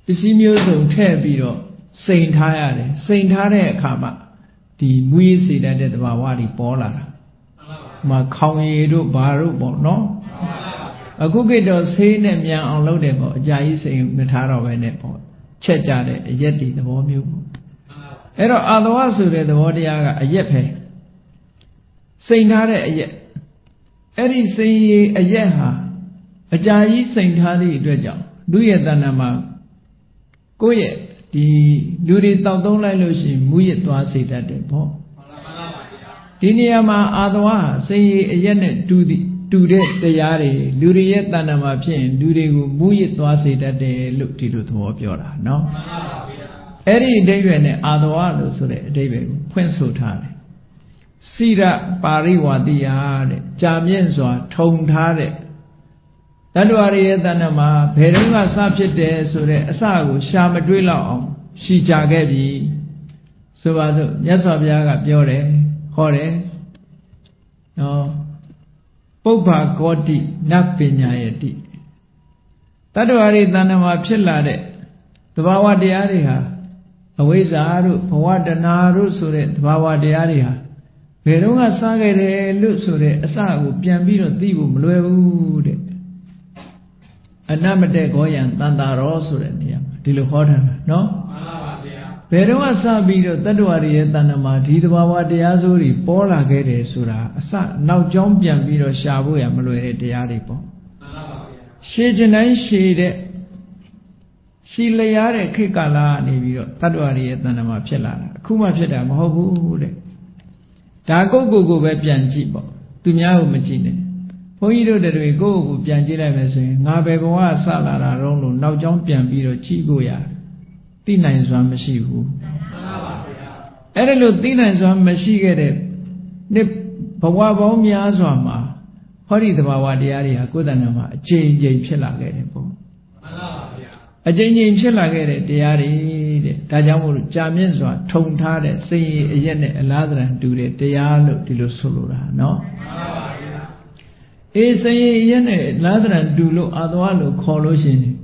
ပစ္စည်းမျိုးစုံထည့်ပြီးတော့စိန်ထားရတယ်စိန်ထားတဲ့အခါမှာဒီမူရည်စီတတ်တဲ့သဘာဝတွေပေါ်လာတာမှခေါင်ရည်တို့ဘာတို့ပေါ့နော် အခုကိတော့ဆေးနဲ့မြန်အောင်လုပ်တယ်ပေါ့အကြာကြီးစိတ်မထားတော့ပဲနဲ့ပေါ့ချက်ကြတဲ့အရက်ဒီသဘောမျိုးပေါ့အဲ့တော့အာသဝဆိုတဲ့သဘောတရားကအရက်ပဲစိန်ထားတဲ့အရက်အဲ့ဒီစိန်ရည်အရက်ဟာအကြာကြီးစိန်ထားသည့်အတွက်ကြောင့်လူရဲ့တဏ္ဍာမှာကိုယ့်ရဲ့ဒီလူတွေတောက်သုံးလိုက်လို့ရှိရင်မူရစ်သွားစေတတ်တယ်ပေါ့ဒီနေရာမှာအာသဝဟာစိန်ရည်အရက်နဲ့တူတဲ့တရားတွေလူတွေရဲ့တဏ္ဍာမှာဖြစ်ရင်လူတွေကိုမူရစ်သွားစေတတ်တယ်လို့ဒီလိုသဘောပြောတာနော်အဲ့ဒီအဓိပ္ပာယ်နဲ့အာသဝလို့ဆိုတဲ့အဓိပ္ပာယ်ကိုဖွင့်ဆိုထားတယ်စိရပါရိဝတိယတဲ့ကြာမြင့်စွာထုံထားတဲ့တတ္တဝါရဲ့တဏ္ဍာမှာဘယ်တော့မှစဖြစ်တယ်ဆိုတဲ့အစကိုရှာမတွေးလောက်အောင်ရှိကြခဲ့ပြီဆိုပါစို့မြတ်စွာဘုရားကပြောတယ်ဟောတယ်နော်ပုပ္ပာကောတိနတ်ပညာယတိတတ္တဝါရဲ့တဏ္ဍာမှာဖြစ်လာတဲ့သဘာဝတရားတွေဟာအဝိဇ္ဇာတို့ဘဝတဏှာတို့ဆိုတဲ့သဘာဝတရားတွေဟာဘယ်တော့မှစားခဲ့တယ်လို့ဆိုတဲ့အစကိုပြန်ပြီးတော့သိဖို့မလွယ်ဘူးတဲ့အနမတေခောယံတန်တာရောဆိုတဲ့နေရာမှာဒီလိုဟောထားတာနော်မှန်ပါပါဗျာဘယ်တော့မှစပြီးတော့တတ္တဝါတွေရဲ့တဏ္ဍာမှာဒီသဘာဝတရားစိုးတွေပေါ်လာခဲ့တယ်ဆိုတာအစနောက်ကြောင်းပြန်ပြီးတော့ရှာဖို့ရမလွယ်တဲ့တရားတွေပေါ့မှန်ပါပါဗျာရှေးကျင်တိုင်းရှေးတဲ့ရှည်လျားတဲ့ခေတ်ကာလကနေပြီးတော့တတ္တဝါတွေရဲ့တဏ္ဍာမှာဖြစ်လာတာအခုမှဖြစ်တာမဟုတ်ဘူးတဲ့ဒါကိုပဲပြန်ကြည့်ပေါ့သူများကိုမကြည့်နဲ့ဘုန်းကြီးတို့တွေကိုယ့်ကိုပြန်ကြည့်လိုက်မယ်ဆိုရင်ငါပဲဘဝဆလာတာတော့လို့နောက်ကြောင်းပြန်ပြီးတော့ကြည့်ဖို့ရသိနိုင်စွာမရှိဘူးမှန်ပါပါဗျာအဲ့ဒါလို့သိနိုင်စွာမရှိခဲ့တဲ့နှစ်ဘဝပေါင်းများစွာမှာဟောဒီသဘာဝတရားတွေဟာကိုယ်တဏ္ဍာမှာအကျဉ်းချင်းဖြစ်လာခဲ့တယ်ပေါ့မှန်ပါပါဗျာအကျဉ်းချင်းဖြစ်လာခဲ့တဲ့တရားတွေတဲ့ဒါကြောင့်မို့လို့ကြာမြင့်စွာထုံထားတဲ့စိတ်ရည်အရက်နဲ့အလားတန်တူတဲ့တရားလို့ဒီလိုဆိုလိုတာနော်မှန်ပါပါဗျာအေးစိတ်ရည်အရက်နဲ့အလားတန်တူလို့အာသဝလို့ခေါ်လို့ရှိရင်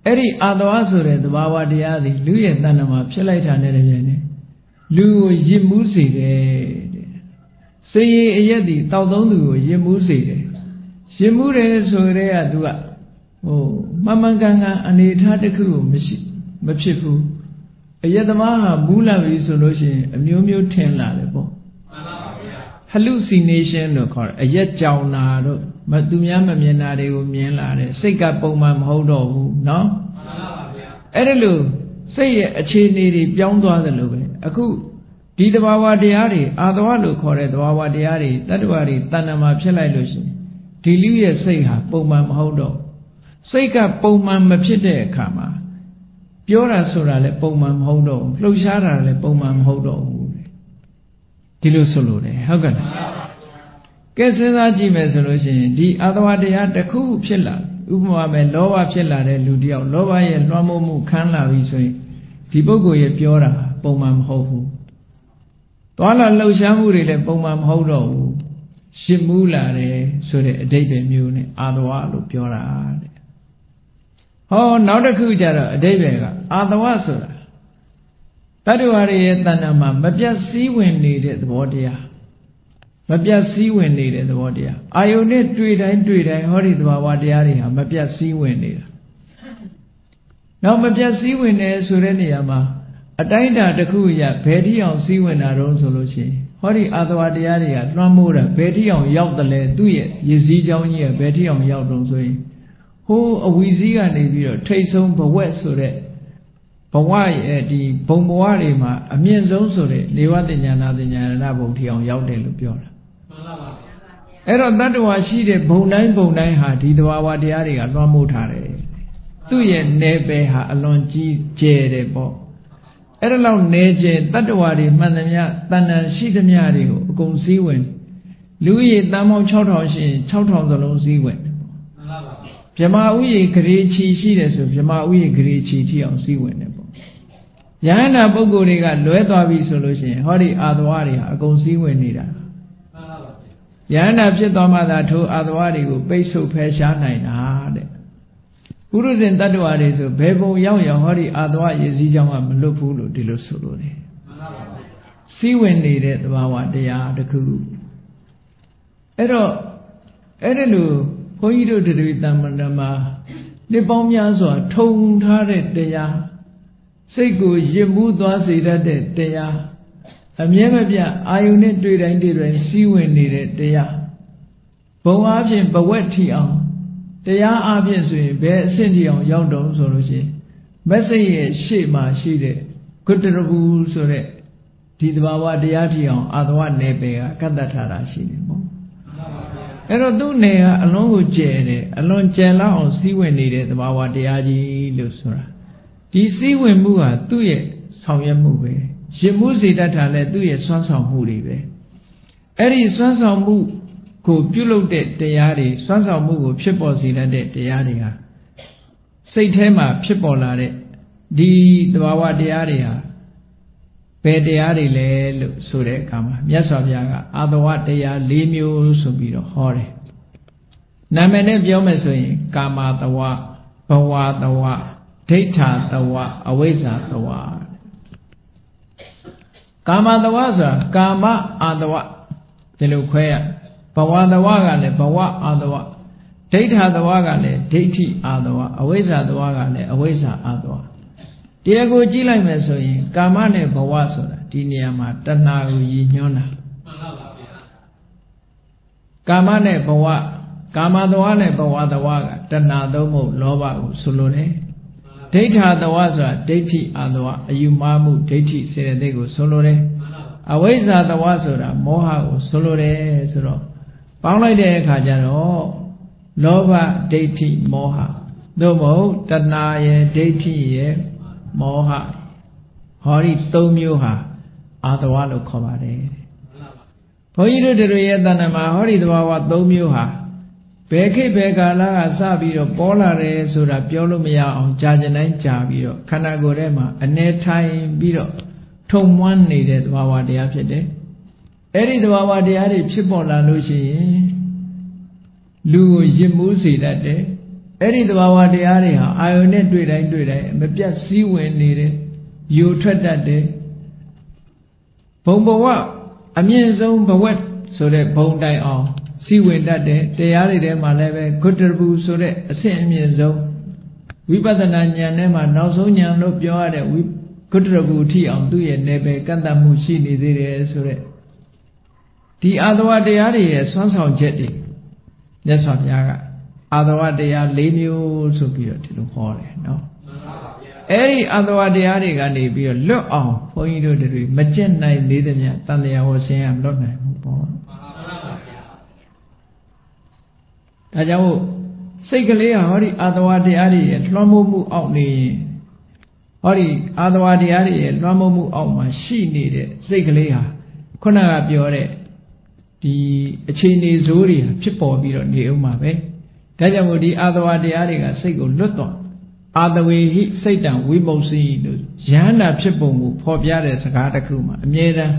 အဲ့ဒီအာသဝဆိုတဲ့သဘာဝတရားသည်လူရဲ့တဏ္ဍာမှာဖြစ်လိုက်တာနဲ့တည်းနဲ့လူကိုရစ်မှုစေတယ်တဲ့စိတ်ရည်အရက်သည်တောက်သုံးသူကိုရစ်မှုစေတယ်ရစ်မှုတယ်ဆိုတဲ့ကသူကမှန်မှန်ကန်ကန်အနေထားတစ်ခုကိုမဖြစ်ဘူးအယက်သမားဟာမူးလာပြီဆိုလို့ရှိရင်အမျိုးမျိုးထင်လာတယ်ပေါ့မှန်ပါဗျာ hallucination လို့ခေါ်တယ်အယက်ကြောင်တာတို့သူများမမြင်တာတွေကိုမြင်လာတယ်စိတ်ကပုံမှန်မဟုတ်တော့ဘူးเนาะမှန်ပါဗျာအဲ့ဒါလို့စိတ်ရဲ့အခြေအနေတွေပြောင်းသွားတယ်လို့ပဲအခုဒီသဘာဝတရားတွေအာသဝလို့ခေါ်တဲ့သဘာဝတရားတွေတတ္တဝါတွေတဏ္ဍာမှာဖြစ်လိုက်လို့ရှိရင်ဒီလူရဲ့စိတ်ဟာပုံမှန်မဟုတ်တော့စိတ်ကပုံမှန်မဖြစ်တဲ့အခါမှာပြောတာဆိုတာလည်းပုံမှန်မဟုတ်တော့ဘူးလှုပ်ရှားတာလည်းပုံမှန်မဟုတ်တော့ဘူးဒီလိုဆိုလို့တယ်ဟုတ်ကဲ့ကဲစဉ်းစားကြည့်မယ်ဆိုလို့ရှိရင်ဒီအာသဝတရားတစ်ခုဖြစ်လာဥပမာပဲလောဘဖြစ်လာတဲ့လူတယောက်လောဘရဲ့လွှမ်းမိုးမှုခံလာပြီဆိုရင်ဒီပုဂ္ဂိုလ်ရဲ့ပြောတာပုံမှန်မဟုတ်ဘူးသွားလာလှုပ်ရှားမှုတွေလည်းပုံမှန်မဟုတ်တော့ဘူးရှစ်မူးလာတယ်ဆိုတဲ့အဓိပ္ပာယ်မျိုးနဲ့အာသဝလို့ပြောတာတဲ့ဟောနောက်တစ်ခုကျတော့အဓိပ္ပာယ်ကအာသဝဆိုတာတတ္တဝါတွေရဲ့တဏ္ဍာမှာမပြတ်စည်းဝင်နေတဲ့သဘောတရားမပြတ်စည်းဝင်နေတဲ့သဘောတရားအာယုန်နဲ့တွေ့တိုင်းဟောဒီသဘာဝတရားတွေဟာမပြတ်စည်းဝင်နေတာနောက်မပြတ်စည်းဝင်နေဆိုတဲ့နေရာမှာအတိုင်းအတာတစ်ခုရဘယ်ထိအောင်စည်းဝင်တာတုံးဆိုလို့ရှိရင်ဟောဒီအာသဝတရားတွေကလွှမ်းမိုးတာဘယ်ထိအောင်ရောက်တယ်လဲသူ့ရဲ့ရည်စည်းကြောင်းကြီးကဘယ်ထိအောင်ရောက်တုံးဆိုရင်ဟိုးအဝီစည်းကနေပြီးတော့ထိတ်ဆုံးဘဝက်ဆိုတဲ့ဘဝရဲ့ဒီဘုံဘဝတွေမှာအမြင့်ဆုံးဆိုတဲ့နေဝတ္တဉာဏသဉာဏဘုံထိအောင်ရောက်တယ်လို့ပြောတာမှန်ပါပါအဲ့တော့တတ္တဝါရှိတဲ့ဘုံတိုင်းဟာဒီသဘာဝတရားတွေကလွှမ်းမိုးထားတယ်သူ့ရဲ့နယ်ပယ်ဟာအလွန်ကြီးကျယ်တယ်ပေါ့အဲ့ဒါလောက်နယ်ကျယ်တတ္တဝါတွေမှန်သမျှတဏ္ဍာရှိသမျှတွေကိုအကုန်စည်းဝင်လူကြီးတန်ပေါင်း 6000 ရှိရင် 6000 စလုံးစည်းဝင်တယ်ပေါ့မှန်ပါပါဗြဟ္မာဥယျာဉ်ဂရေချီရှိတယ်ဆိုဗြဟ္မာဥယျာဉ်ဂရေချီထိအောင်စည်းဝင်တယ်ပေါ့ယဟန္တာပုဂ္ဂိုလ်တွေကလွဲသွားပြီဆိုလို့ရှိရင်ဟောဒီအာသဝတွေဟာအကုန်စည်းဝင်နေတာမှန်ပါပါယဟန္တာဖြစ်သွားမှသာထိုအာသဝတွေကိုပိတ်ဆို့ဖယ်ရှားနိုင်တာတဲ့ပုရုဇဉ်တ attva တွေဆိုဘယ်ပုံရောက်ဟောဒီအာသဝရည်စည်းကြောင်းကမလွတ်ဘူးလို့ဒီလိုဆိုလို့တယ်မှန်ပါပါစီးဝင်နေတဲ့သဘာဝတရားတစ်ခုအဲ့တော့အဲ့ဒါလို့ဘ ဘုန်းကြီးတို့တွေတမ္မန္တမှာနှစ်ပေါင်းများစွာထုံထားတဲ့တရားစိတ်ကိုရစ်မှုသွားစေတတ်တဲ့တရားအမြဲမပြတ်အာယုန်နဲ့တွေ့တိုင်းတွေ့တိုင်းစီးဝင်နေတဲ့တရားဘုံအားဖြင့်ဘဝက်ထီအောင်တရားအားဖြင့်ဆိုရင်ဘယ်အဆင့်ထီအောင်ရောက်တော့ဆိုလို့ရှိရင်မက်စိတ်ရဲ့ရှေ့မှာရှိတဲ့ကုတ္တရဘူးဆိုတဲ့ဒီသဘာဝတရားထီအောင်အာသဝနယ်ပယ်ကကတ္တထာတာရှိတယ်ပေါ့အဲ့တော့သူ့နယ်ကအလွန်ကိုကျယ်တယ်အလွန်ကျယ်လောက်အောင်စီးဝင်နေတဲ့သဘာဝတရားကြီးလို့ဆိုတာဒီစီးဝင်မှုဟာသူ့ရဲ့ဆောင်ရွက်မှုပဲရှင်မှုစေတတ်တာလည်းသူ့ရဲ့စွမ်းဆောင်မှုတွေပဲအဲ့ဒီစွမ်းဆောင်မှုကိုပြုလုပ်တဲ့တရားတွေစွမ်းဆောင်မှုကိုဖြစ်ပေါ်စေတတ်တဲ့တရားတွေဟာစိတ်ထဲမှာဖြစ်ပေါ်လာတဲ့ဒီသဘာဝတရားတွေဟာဘယ်တရားတွေလဲလို့ဆိုတဲ့အခါမှာမြတ်စွာဘုရားကအာသဝတရား၄မျိုးဆိုပြီးတော့ဟောတယ်နာမည်နဲ့ပြောမယ်ဆိုရင်ကာမသဝဘဝသဝဒိဋ္ဌာသဝအဝိဇ္ဇာသဝကာမသဝဆိုတာကာမအာသဝဒီလိုခွဲရဘဝသဝကလည်းဘဝအာသဝဒိဋ္ဌာသဝကလည်းဒိဋ္ဌိအာသဝအဝိဇ္ဇာသဝကလည်းအဝိဇ္ဇာအာသဝတရားကိုကြည့်လိုက်မယ်ဆိုရင်ကာမနဲ့ဘဝဆိုတာဒီနေရာမှာတဏှာကိုရည်ညွှန်းတာမှန်ပါဗျာကာမနဲ့ဘဝကာမသဝနဲ့ဘဝသဝကတဏှာသုံးဖို့လောဘကိုဆိုလိုတယ်ဒိဋ္ဌာသဝဆိုတာဒိဋ္ဌိအာသဝအယူမှားမှုဒိဋ္ဌိစေတသိက်ကိုဆိုလိုတယ်အဝိဇ္ဇာသဝဆိုတာမောဟကိုဆိုလိုတယ်ဆိုတော့ပေါင်းလိုက်တဲ့အခါကျတော့လောဘဒိဋ္ဌိမောဟသို့မဟုတ်တဏှာရဲ့ဒိဋ္ဌိရဲ့မောဟဟောဒီ၃မျိုးဟာအာသဝလို့ခေါ်ပါတယ်ဘုန်းကြီးတို့တွေရဲ့တဏ္ဍာမှာဟောဒီသဘာဝ၃မျိုးဟာဘယ်ခေတ်ဘယ်ကာလကစပြီးတော့ပေါ်လာတယ်ဆိုတာပြောလို့မရအောင်ကြာကျင်တိုင်းကြာပြီးတော့ခန္ဓာကိုယ်ထဲမှာအနေထိုင်ပြီးတော့ထုံမွမ်းနေတဲ့သဘာဝတရားဖြစ်တယ်အဲ့ဒီသဘာဝတရားတွေဖြစ်ပေါ်လာလို့ရှိရင်လူကိုရစ်မှုစေတတ်တယ်အဲ့ဒီသဘာဝတရားတွေဟာအာယုန်နဲ့တွေ့တိုင်းတွေ့တိုင်းမပြတ်စည်းဝင်နေတယ်ယူထွက်တတ်တယ်ဘုံဘဝအမြင့်ဆုံးဘဝက်ဆိုတဲ့ဘုံတိုင်အောင်စီဝင်တတ်တယ်တရားတွေထဲမှာလည်းပဲဂုတ္တရဘူးဆိုတဲ့အဆင့်အမြင့်ဆုံးဝိပဿနာဉာဏ်ထဲမှာနောက်ဆုံးဉာဏ်လို့ပြောရတဲ့ဂုတ္တရဘူးထိအောင်သူ့ရဲ့နယ်ပယ်ကန့်သတ်မှုရှိနေသေးတယ်ဆိုတဲ့ဒီအာသဝတရားတွေရဲ့စွမ်းဆောင်ချက်တွေမြတ်စွာဘုရားကအာသဝတရား၄မျိုးဆိုပြီးတော့ဒီလိုဟောတယ်နော်အဲ့ဒီအာသဝတရားတွေကနေပြီးတော့လွတ်အောင်ဘုန်းကြီးတို့တွေမကျင့်နိုင်သေးတဲ့မြတ်တန်တရားဟောဆင်းရမလွတ်နိုင်ဘူးပေါ့ဒါကြောင့်စိတ်ကလေးဟာဟောဒီအာသဝတရားတွေရဲ့လွှမ်းမိုးမှုအောက်နေရင်ဟောဒီအာသဝတရားတွေရဲ့လွှမ်းမိုးမှုအောက်မှာရှိနေတဲ့စိတ်ကလေးဟာခုနကပြောတဲ့ဒီအခြေအနေဇိုးတွေဖြစ်ပေါ်ပြီးတော့နေအောင်ပါပဲဒါကြောင့်မို့ဒီအာသဝတရားတွေကစိတ်ကိုလွတ်တော့အာသဝေဟိစိတ်တံဝိမု C လို့ယန္တာဖြစ်ပုံကိုဖော်ပြတဲ့စကားတစ်ခုမှာအမြဲတမ်း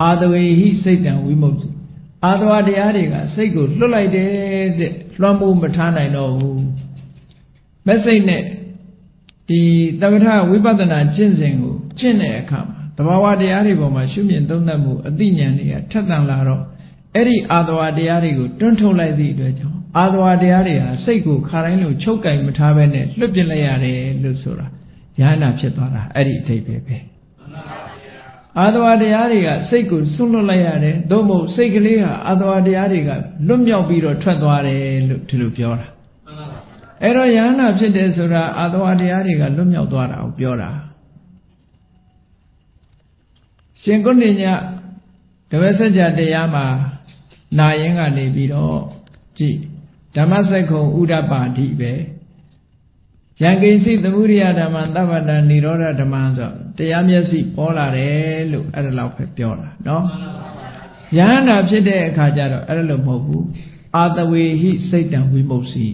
အာသဝေဟိစိတ်တံဝိမု C အာသဝတရားတွေကစိတ်ကိုလွတ်လိုက်တယ်တဲ့လွှမ်းမိုးမထားနိုင်တော့ဘူးမက်စိတ်နဲ့ဒီသမထဝိပဿနာကျင့်စဉ်ကိုကျင့်တဲ့အခါမှာသဘာဝတရားတွေပေါ်မှာရှုမြင်သုံးသပ်မှုအသိဉာဏ်တွေကထက်သန်လာတော့အဲ့ဒီအာသဝတရားတွေကိုတွန်းထုတ်လိုက်သည့်အတွက်ကြောင့်အာသဝတရားတွေဟာစိတ်ကိုခါတိုင်းလိုချုပ်ကင်မထားဘဲနဲ့လွတ်ပြစ်လိုက်ရတယ်လို့ဆိုတာယန္တာဖြစ်သွားတာအဲ့ဒီအဓိပ္ပာယ်ပဲအာသဝတရားတွေကစိတ်ကိုဆွလွတ်လိုက်ရတယ်သို့မဟုတ်စိတ်ကလေးဟာအာသဝတရားတွေကလွတ်မြောက်ပြီးတော့ထွက်သွားတယ်လို့ဒီလိုပြောတာအဲ့တော့ယန္တာဖြစ်တယ်ဆိုတာအာသဝတရားတွေကလွတ်မြောက်သွားတာကိုပြောတာရှင်ကုဏ္ဏညဓမ္မစကြာတရားမှာနာရင်ကနေပြီးတော့ကြည့်ဓမ္မစက္ခုံဥဒ္ဒပါတိပဲယံကိဉ္စိသမုဒိယဓမ္မသဗ္ဗတံនិရောဓဓမ္မဆိုတရားမျက်စိပေါ်လာတယ်လို့အဲ့ဒါလောက်ပဲပြောတာနော်ယန္တာဖြစ်တဲ့အခါကျတော့အဲ့ဒါလို့မဟုတ်ဘူးအာသဝေဟိစိတ်တံဝိမု C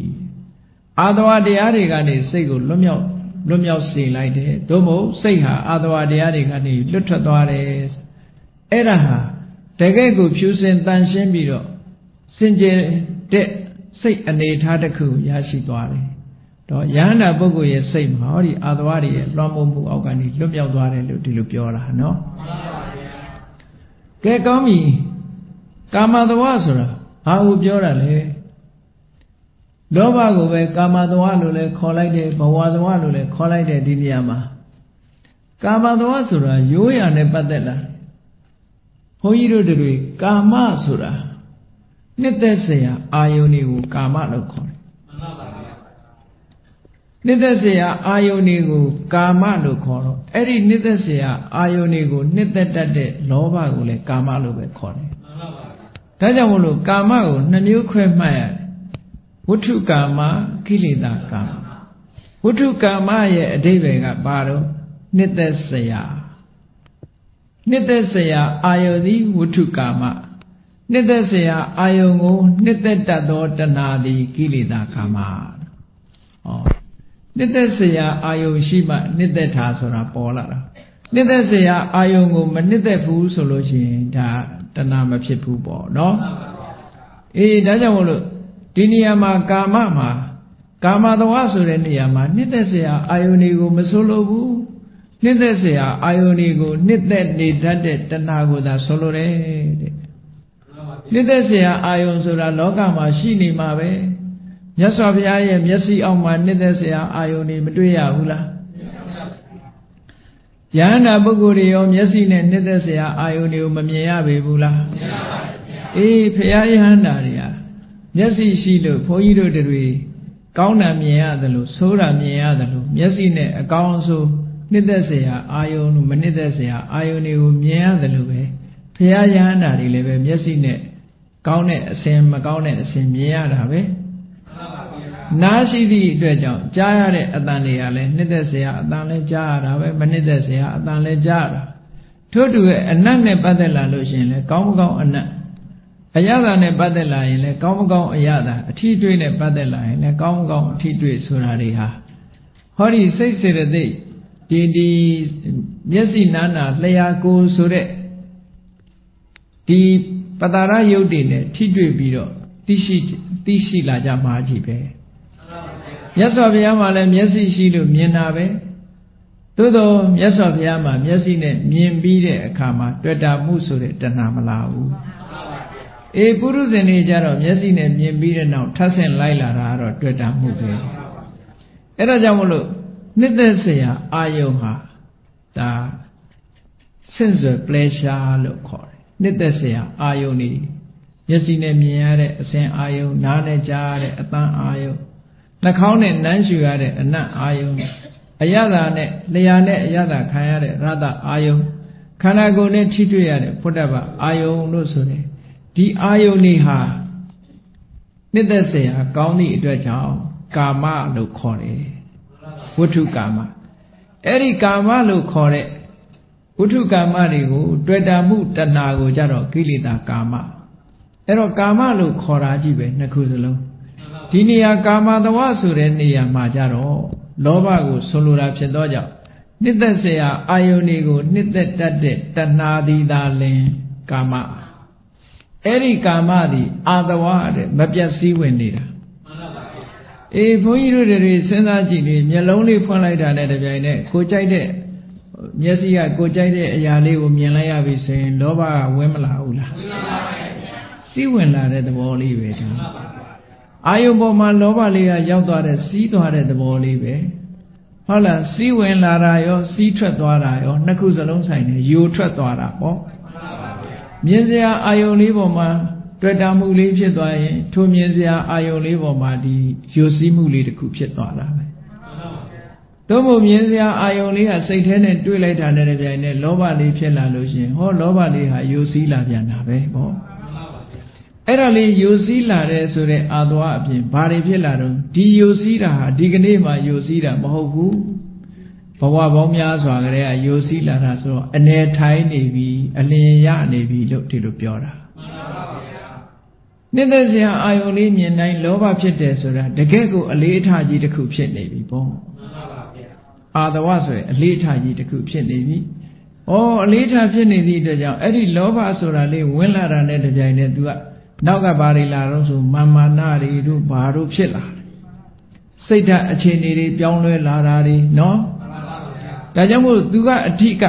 အာသဝတရားတွေကနေစိတ်ကိုလွတ်မြောက်စေလိုက်တယ်သို့မဟုတ်စိတ်ဟာအာသဝတရားတွေကနေလွတ်ထွက်သွားတယ်အဲ့ဒါဟာတကယ့်ကိုဖြူစင်တန်ရှင်းပြီးတော့စင်ကြယ်တဲ့စိတ်အနေထားတစ်ခုရရှိသွားတယ်တော့ယန္တာပုဂ္ဂိုလ်ရဲ့စိတ်မှာဟောဒီအာသဝတွေရဲ့လွှမ်းမိုးမှုအောက်ကနေလွတ်မြောက်သွားတယ်လို့ဒီလိုပြောတာနော်ကဲကောင်းပြီကာမသဝဆိုတာဘာကိုပြောတာလဲ လောဘကိုပဲကာမသဝလို့လည်းခေါ်လိုက်တယ်ဘဝသဝလို့လည်းခေါ်လိုက်တယ်ဒီနေရာမှာကာမသဝဆိုတာရိုးရာနဲ့ပတ်သက်လာဘုန်းကြီးတို့တွေကာမဆိုတာနှစ်သက်เสียအာယုန်တွေကိုကာမလို့ခေါ်တယ်နှစ်သက်เสียအာယုန်တွေကိုကာမလို့ခေါ်တော့အဲ့ဒီနှစ်သက်เสียအာယုန်တွေကိုနှစ်သက်တတ်တဲ့လောဘကိုလည်းကာမလို့ပဲခေါ်တယ်ဒါကြောင့်မို့လို့ကာမကိုနှစ်မျိုးခွဲမှတ်ရတယ်ဝဋ္ထုကာမကိလေသာကာမဝဋ္ထုကာမရဲ့အဓိပ္ပာယ်ကဘာတော့နှစ်သက်เสียနှစ်သက်เสียအာယုန်သည်ဝဋ္ထုကာမနှစ်သက်เสียအာယုန်ကိုနှစ်သက်တတ်သောတဏှာသည်ကိလေသာကာမဟောနှစ်သက်เสียအာယုန်ရှိမှနှစ်သက်တာဆိုတာပေါ်လာတာနှစ်သက်เสียအာယုန်ကိုမနှစ်သက်ဘူးဆိုလို့ရှိရင်ဒါတဏှာမဖြစ်ဘူးပေါ့နော်အေးဒါကြောင့်မို့လို့ဒီနေရာမှာကာမမှာကာမတဝဆိုတဲ့နေရာမှာနှစ်သက်เสียအာယုန်တွေကိုမဆိုလိုဘူးနှစ်သက်เสียအာယုန်တွေကိုနှစ်သက်နေတတ်တဲ့တဏှာကိုသာဆိုလိုတယ်တဲ့နှစ်သက်เสียအာယုန်ဆိုတာလောကမှာရှိနေမှာပဲမြတ်စွာဘုရားရဲ့မျက်စိအောက်မှာနှစ်သက်เสียအာယုန်တွေမတွေ့ရဘူးလားယန္တာပုဂ္ဂိုလ်တွေရောမျက်စိနဲ့နှစ်သက်เสียအာယုန်တွေကိုမမြင်ရပေဘူးလားမြင်ရပါဘူးအေးဘုရားယန္တာတွေဟာမျက်စိရှိလို့ဘုန်းကြီးတို့တွေကောင်းတာမြင်ရတယ်လို့ဆိုးတာမြင်ရတယ်လို့မျက်စိနဲ့အကောင်းအဆိုးနှစ်သက်เสียအာယုန်လို့မနှစ်သက်เสียအာယုန်တွေကိုမြင်ရတယ်လို့ပဲဘုရားယန္တာတွေလည်းပဲမျက်စိနဲ့ကောင်းတဲ့အစဉ်မကောင်းတဲ့အစဉ်မြင်ရတာပဲနားရှိသည့်အတွက်ကြောင့်ကြားရတဲ့အတန်တွေကလည်းနှစ်သက်เสียအတန်လည်းကြားရတာပဲမနှစ်သက်เสียအတန်လည်းကြားရတာထို့တူရဲ့အနတ်နဲ့ပတ်သက်လာလို့ရှိရင်လည်းကောင်းမကောင်းအနတ်အယတာနဲ့ပတ်သက်လာရင်လည်းကောင်းမကောင်းအယတာအထီးတွေ့နဲ့ပတ်သက်လာရင်လည်းကောင်းမကောင်းအထီးတွေ့ဆိုတာတွေဟာဟောဒီစိတ်စေတသိက်ဒီမျက်စိနာနာလျှာကိုယ်ဆိုတဲ့ဒီပတာရယုတ်တွေနဲ့ထိတွေ့ပြီးတော့သိရှိလာကြမှာကြီးပဲမြတ်စွာဘုရားမှာလည်းမျက်စိရှိလို့မြင်တာပဲသို့သောမြတ်စွာဘုရားမှာမျက်စိနဲ့မြင်ပြီးတဲ့အခါမှာတွေ့တာမှုဆိုတဲ့တဏှာမလာဘူးအေးပုရုဇဉ်တွေကြတော့မျက်စိနဲ့မြင်ပြီးတဲ့နောက်ထပ်ဆင့်လိုက်လာတာကတော့တွေ့တာမှုပဲအဲ့ဒါကြောင့်မလို့နှစ်သက်เสียအာယုန်ဟာဒါ sense pleasure လို့ခေါ်တယ်နှစ်သက်เสียအာယုန်นี่မျက်စိနဲ့မြင်ရတဲ့အစဉ်အာယုန်နားနဲ့ကြားရတဲ့အသံအာယုန်နှာခေါင်းနဲ့နမ်းရှူရတဲ့အနတ်အာယုန်အယတာနဲ့လျှာနဲ့အယတာခံရတဲ့ရတ္တအာယုန်ခန္ဓာကိုယ်နဲ့ထိတွေ့ရတဲ့ဖုဒ္ဓဘအာယုန်လို့ဆိုတယ်ဒီအာယုန်นี่ဟာနှစ်သက်เสียကောင်းသည့်အတွက်ကြောင့်ကာမလို့ခေါ်တယ်ဝဋ္ထုကာမအဲ့ဒီကာမလို့ခေါ်တဲ့ဝဋ္ထုကာမတွေကိုတွေ့တာမှုတဏှာကိုကြတော့ကိလေသာကာမအဲ့တော့ကာမလို့ခေါ်တာကြည့်ပဲနှစ်ခုစလုံးဒီနေရာကာမတဝဆိုတဲ့နေရာမှာကြတော့လောဘကိုဆိုလိုတာဖြစ်သောကြောင့်နှစ်သက်เสียအာယုန်တွေကိုနှစ်သက်တတ်တဲ့တဏှာသည်သာလင်ကာမအဲ့ဒီကာမသည်အာတဝတဲ့မပြတ်စည်းဝင်နေတာအေးဘုန်းကြီးတို့တွေစဉ်းစားကြည့်နေမျက်လုံးလေးဖွင့်လိုက်တာနဲ့တပြိုင်နက်ကိုကြိုက်တဲ့မျက်စိကကိုကြိုက်တဲ့အရာလေးကိုမြင်လိုက်ရပြီဆိုရင်လောဘကဝင်မလာဘူးလားဝင်ပါပါဘူးစီးဝင်လာတဲ့သဘောလေးပဲဒါအာယုံပေါ်မှာလောဘလေးကရောက်သွားတဲ့စီးသွားတဲ့သဘောလေးပဲဟုတ်လားစီးဝင်လာတာရောစီးထွက်သွားတာရောနှစ်ခုစလုံးဆိုင်နေယိုထွက်သွားတာပေါ့မြင်စရာအာယုံလေးပေါ်မှာတွေ့တာမှုလေးဖြစ်သွားရင်ထိုမြင်စရာအာယုံလေးပေါ်မှာဒီယိုစီးမှုလေးတစ်ခုဖြစ်သွားတာပဲတို့မို့မြင်စရာအာယုံလေးကစိတ်ထဲနဲ့တွေ့လိုက်တာနဲ့တပြိုင်နက်လောဘလေးဖြစ်လာလို့ရှိရင်ဟောလောဘလေးဟာယိုစီးလာပြန်တာပဲပေါ့အဲ့ဒါလေးယိုစီးလာတယ်ဆိုတဲ့အာသဝအပြင်ဘာတွေဖြစ်လာတော့ဒီယိုစီးတာဟာဒီကနေ့မှယိုစီးတာမဟုတ်ဘူးဘဝပေါင်းများစွာကလေးကယိုစီးလာတာဆိုတော့အနေထိုင်နေပြီအလင်းရနေပြီလို့ဒီလိုပြောတာနှစ်သက်စရာအာယုန်လေးမြင်တိုင်းလောဘဖြစ်တယ်ဆိုတာတကယ့်ကိုအလေးအထားကြီးတစ်ခုဖြစ်နေပြီပေါ့အာသဝဆိုရင်အလေးအထားကြီးတစ်ခုဖြစ်နေပြီဩအလေးအထားဖြစ်နေသည့်အတွက်ကြောင့်အဲ့ဒီလောဘဆိုတာလေးဝင်လာတာနဲ့တပြိုင်တည်းသူကနောက်ကဘာတွေလာတော့ဆိုမာနတွေတို့ဘာတို့ဖြစ်လာတယ်စိတ်ဓာတ်အခြေအနေတွေပြောင်းလဲလာတာတွေနော်ဒါကြောင့်မို့သူကအဓိက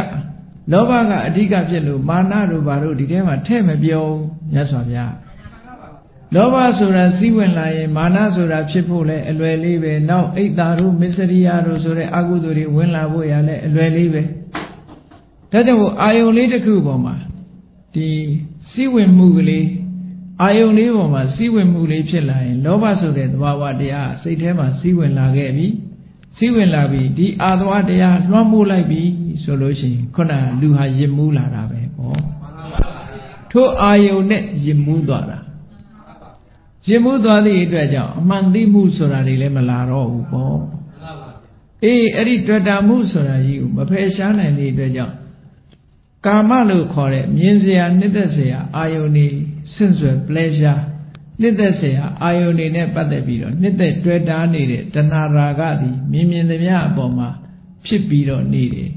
လောဘကအဓိကဖြစ်လို့မာနတို့ဘာတို့ဒီထဲမှာထဲ့မပြောမြတ်စွာဘုရား လောဘဆိုတာစီးဝင်လာရင်မာနဆိုတာဖြစ်ဖို့လဲအလွယ်လေးပဲနောက်အိတ်တာတို့မစ္စရိယတို့ဆိုတဲ့အကုသိုလ်တွေဝင်လာဖို့ရလဲအလွယ်လေးပဲဒါကြောင့်အာယုန်လေးတစ်ခုပေါ်မှာဒီစီးဝင်မှုကလေးအာယုန်လေးပေါ်မှာစီးဝင်မှုလေးဖြစ်လာရင်လောဘဆိုတဲ့သဘာဝတရားစိတ်ထဲမှာစီးဝင်လာခဲ့ပြီစီးဝင်လာပြီဒီအာသဝတရားလွှမ်းမိုးလိုက်ပြီဆိုလို့ရှိရင်ခုနလူဟာရစ်မှုလာတာပဲဟောထိုအာယုန်နဲ့ရစ်မှုသွားတာရစ်မှုသွားသည့်အတွက်ကြောင့်အမှန်သိမှုဆိုတာတွေလည်းမလာတော့ဘူးပေါ့အေးအဲ့ဒီတွေ့တာမှုဆိုတာကြီးကိုမဖယ်ရှားနိုင်တဲ့အတွက်ကြောင့်ကာမလို့ခေါ်တဲ့မြင်စရာနှစ်သက်စရာအာယုန်တွေဆင့်ဆွယ် pleasure နှစ်သက်စရာအာယုန်တွေနဲ့ပတ်သက်ပြီးတော့နှစ်သက်တွေ့တာနေတဲ့တဏှာရာဂသည်မြင်မြင်သမျှအပေါ်မှာဖြစ်ပြီးတော့နေတယ်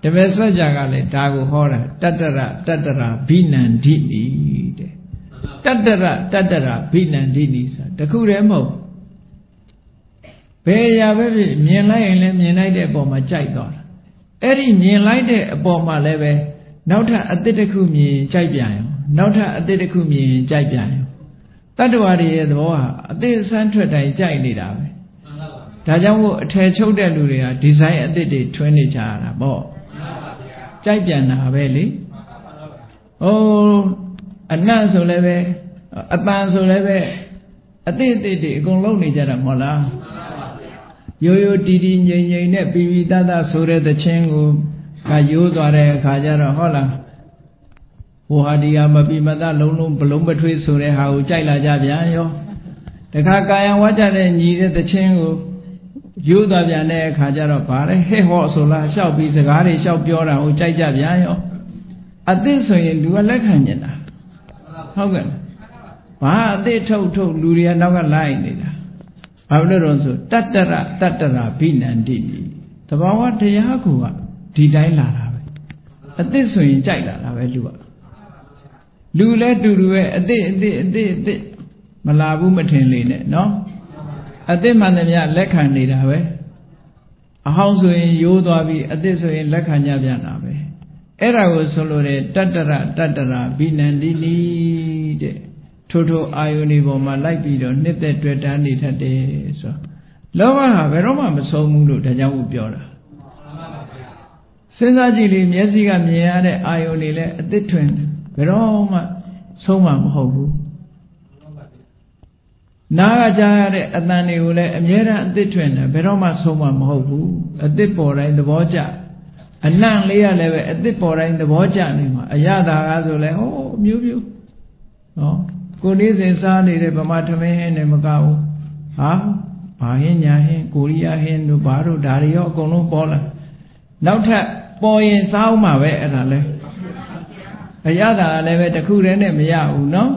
တပည့်ဆက်ကြကလည်းဒါကိုဟောတာတတ္တရဘိနန္ဒိနိတဲ့တတ္တရဘိနန္ဒိနိဆိုတာတခုတည်းမဟုတ်ဘယ်ရာပဲဖြစ်မြင်လိုက်ရင်လည်းမြင်လိုက်တဲ့အပေါ်မှာကြိုက်သွားတာအဲ့ဒီမြင်လိုက်တဲ့အပေါ်မှာလည်းပဲနောက်ထပ်အသစ်တစ်ခုမြင်ကြိုက်ပြန်ရောနောက်ထပ်အသစ်တစ်ခုမြင်ကြိုက်ပြန်ရောတတ္တဝါတွေရဲ့သဘောဟာအသစ်ဆန်းထွက်တိုင်းကြိုက်နေတာပဲဒါကြောင့်မို့အထည်ချုပ်တဲ့လူတွေကဒီဇိုင်းအသစ်တွေထွင်းနေကြရတာပေါ့ကြိုက်ပြန်တာပဲလေအနတ်ဆိုလည်းပဲအပန်းဆိုလည်းပဲအသစ်တွေအကုန်လုံးနေကြတာမဟုတ်လားရိုးရိုးတီတီငြိမ်ငြိမ်နဲ့ပြီးပြီးသားသားဆိုတဲ့သချင်းကိုရိုးသွားတဲ့အခါကျတော့ဟုတ်လားဟိုဟာဒီဟာမပြီးမသားလုံးဘလုံးပထွေးဆိုတဲ့ဟာကိုကြိုက်လာကြပြန်ရောတခါကာယံဝါကြတဲ့ညီတဲ့သချင်းကိုရိုးသွားပြန်တဲ့အခါကျတော့ဗါလဲဟဲ့ဟော့ဆိုလားလျှောက်ပြီးစကားတွေလျှောက်ပြောတာကိုကြိုက်ကြပြန်ရောအသစ်ဆိုရင်လူကလက်ခံနေတာဟုတ်ကဲ့ဘာအသစ်ထုတ်လူတွေကနောက်ကလိုက်နေတာဘာလို့လဲဆိုတတ္တရဘိနန္တိသဘာဝတရားကဒီတိုင်းလာတာပဲအသစ်ဆိုရင်ကြိုက်လာတာပဲလူလဲတူပဲအသစ်မလာဘူးမထင်လေနဲ့နော်အသစ်မှန်သမျှလက်ခံနေတာပဲအဟောင်းဆိုရင်ရိုးသွားပြီအသစ်ဆိုရင်လက်ခံကြပြန်တာပဲအဲ့ဒါကိုဆိုလို့တဲ့တတ္တရဘိနန္တိနိတဲ့ထိုအာယုန်ဒီပေါ်မှာလိုက်ပြီးတော့နှစ်သက်တွေ့တာနေတတ်တယ်ဆိုလောဘဟာဘယ်တော့မှမဆုံးဘူးလို့ဒါကြောင့်ကိုပြောတာစဉ်းစားကြည့်လေမျက်စိကမြင်ရတဲ့အာယုန်တွေလည်းအသစ်ထွင်ဘယ်တော့မှဆုံးမှာမဟုတ်ဘူးနားကကြားရတဲ့အသံတွေကိုလည်းအမြဲတမ်းအသစ်ထွင်တယ်ဘယ်တော့မှဆုံးမှာမဟုတ်ဘူးအသစ်ပေါ်တိုင်းသဘောကျအနံ့လေးရလည်းပဲအသစ်ပေါ်တိုင်းသဘောကျနေမှာအရသာကဆိုလဲမျိုးနော်ကိုနေ့စဉ်စားနေတဲ့ဗမာသမင်းဟင်းနဲ့မကဘူးဟာဘာဟင်းညာဟင်းကိုရီးယားဟင်းတို့ဘာတို့ဒါတွေရောအကုန်လုံးပေါ်လာနောက်ထပ်ပေါ်ရင်စားအောင်မှာပဲအဲ့ဒါလဲအရသာလည်းပဲတခုတည်းနဲ့မရဘူးနော်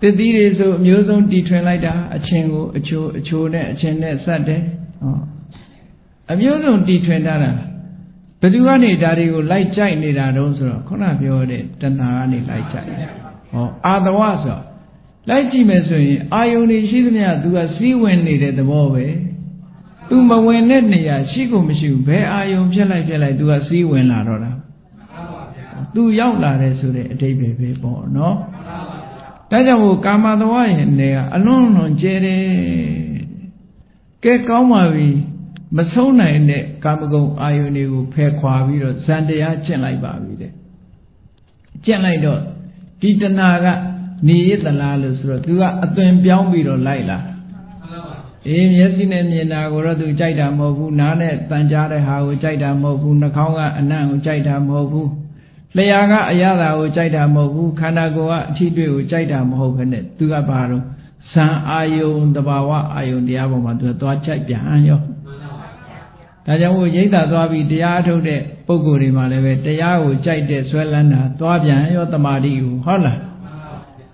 တတိတွေဆိုအမျိုးဆုံးတီထွင်လိုက်တာအချင်းကိုအချိုနဲ့အချင်းနဲ့ဆက်တယ်အမျိုးဆုံးတီထွင်တာဘယ်သူကနေဒါတွေကိုလိုက်ကြိုက်နေတာတုံးဆိုတော့ခုနပြောတဲ့တဏှာကနေလိုက်ကြိုက်တယ်အာသဝဆိုလိုက်ကြည့်မယ်ဆိုရင်အာယုန်တွေရှိသမျှသူကစီးဝင်နေတဲ့သဘောပဲသူမဝင်တဲ့နေရာရှိကိုမရှိဘူးဘယ်အာယုန်ဖြစ်လိုက်သူကစီးဝင်လာတော့တာသူရောက်လာတယ်ဆိုတဲ့အဓိပ္ပာယ်ပဲပေါ့နော်ဒါကြောင့်မို့ကာမသဝရဲ့နေကအလွန်ကျဲတယ်ကဲကောင်းပါပြီမဆုံးနိုင်တဲ့ကာမဂုဏ်အာယုန်တွေကိုဖယ်ခွာပြီးတော့ဇန်တရားကျင့်လိုက်ပါပြီတဲ့ကျင့်လိုက်တော့ဒီတဏှာကနေရသလားလို့ဆိုတော့သူကအသွင်ပြောင်းပြီးတော့လိုက်လာမျက်စိနဲ့မြင်တာကိုတော့သူကြိုက်တာမဟုတ်ဘူးနားနဲ့တန်ကြားတဲ့ဟာကိုကြိုက်တာမဟုတ်ဘူးနှာခေါင်းကအနံ့ကိုကြိုက်တာမဟုတ်ဘူးလျှာကအရသာကိုကြိုက်တာမဟုတ်ဘူးခန္ဓာကိုယ်ကအထီးတွေ့ကိုကြိုက်တာမဟုတ်ဘဲနဲ့သူကဘာတော့ဇံအာယုန်တဘာဝအာယုန်တရားပေါ်မှာသူကသွားကြိုက်ပြန်ရောဒါကြောင့်မို့ရိတ်တာသွားပြီးတရားထုတ်တဲ့ပုဂ္ဂိုလ်တွေမှာလည်းပဲတရားကိုကြိုက်တဲ့ဆွဲလန်းတာသွားပြန်ရောတမာတိကိုဟုတ်လား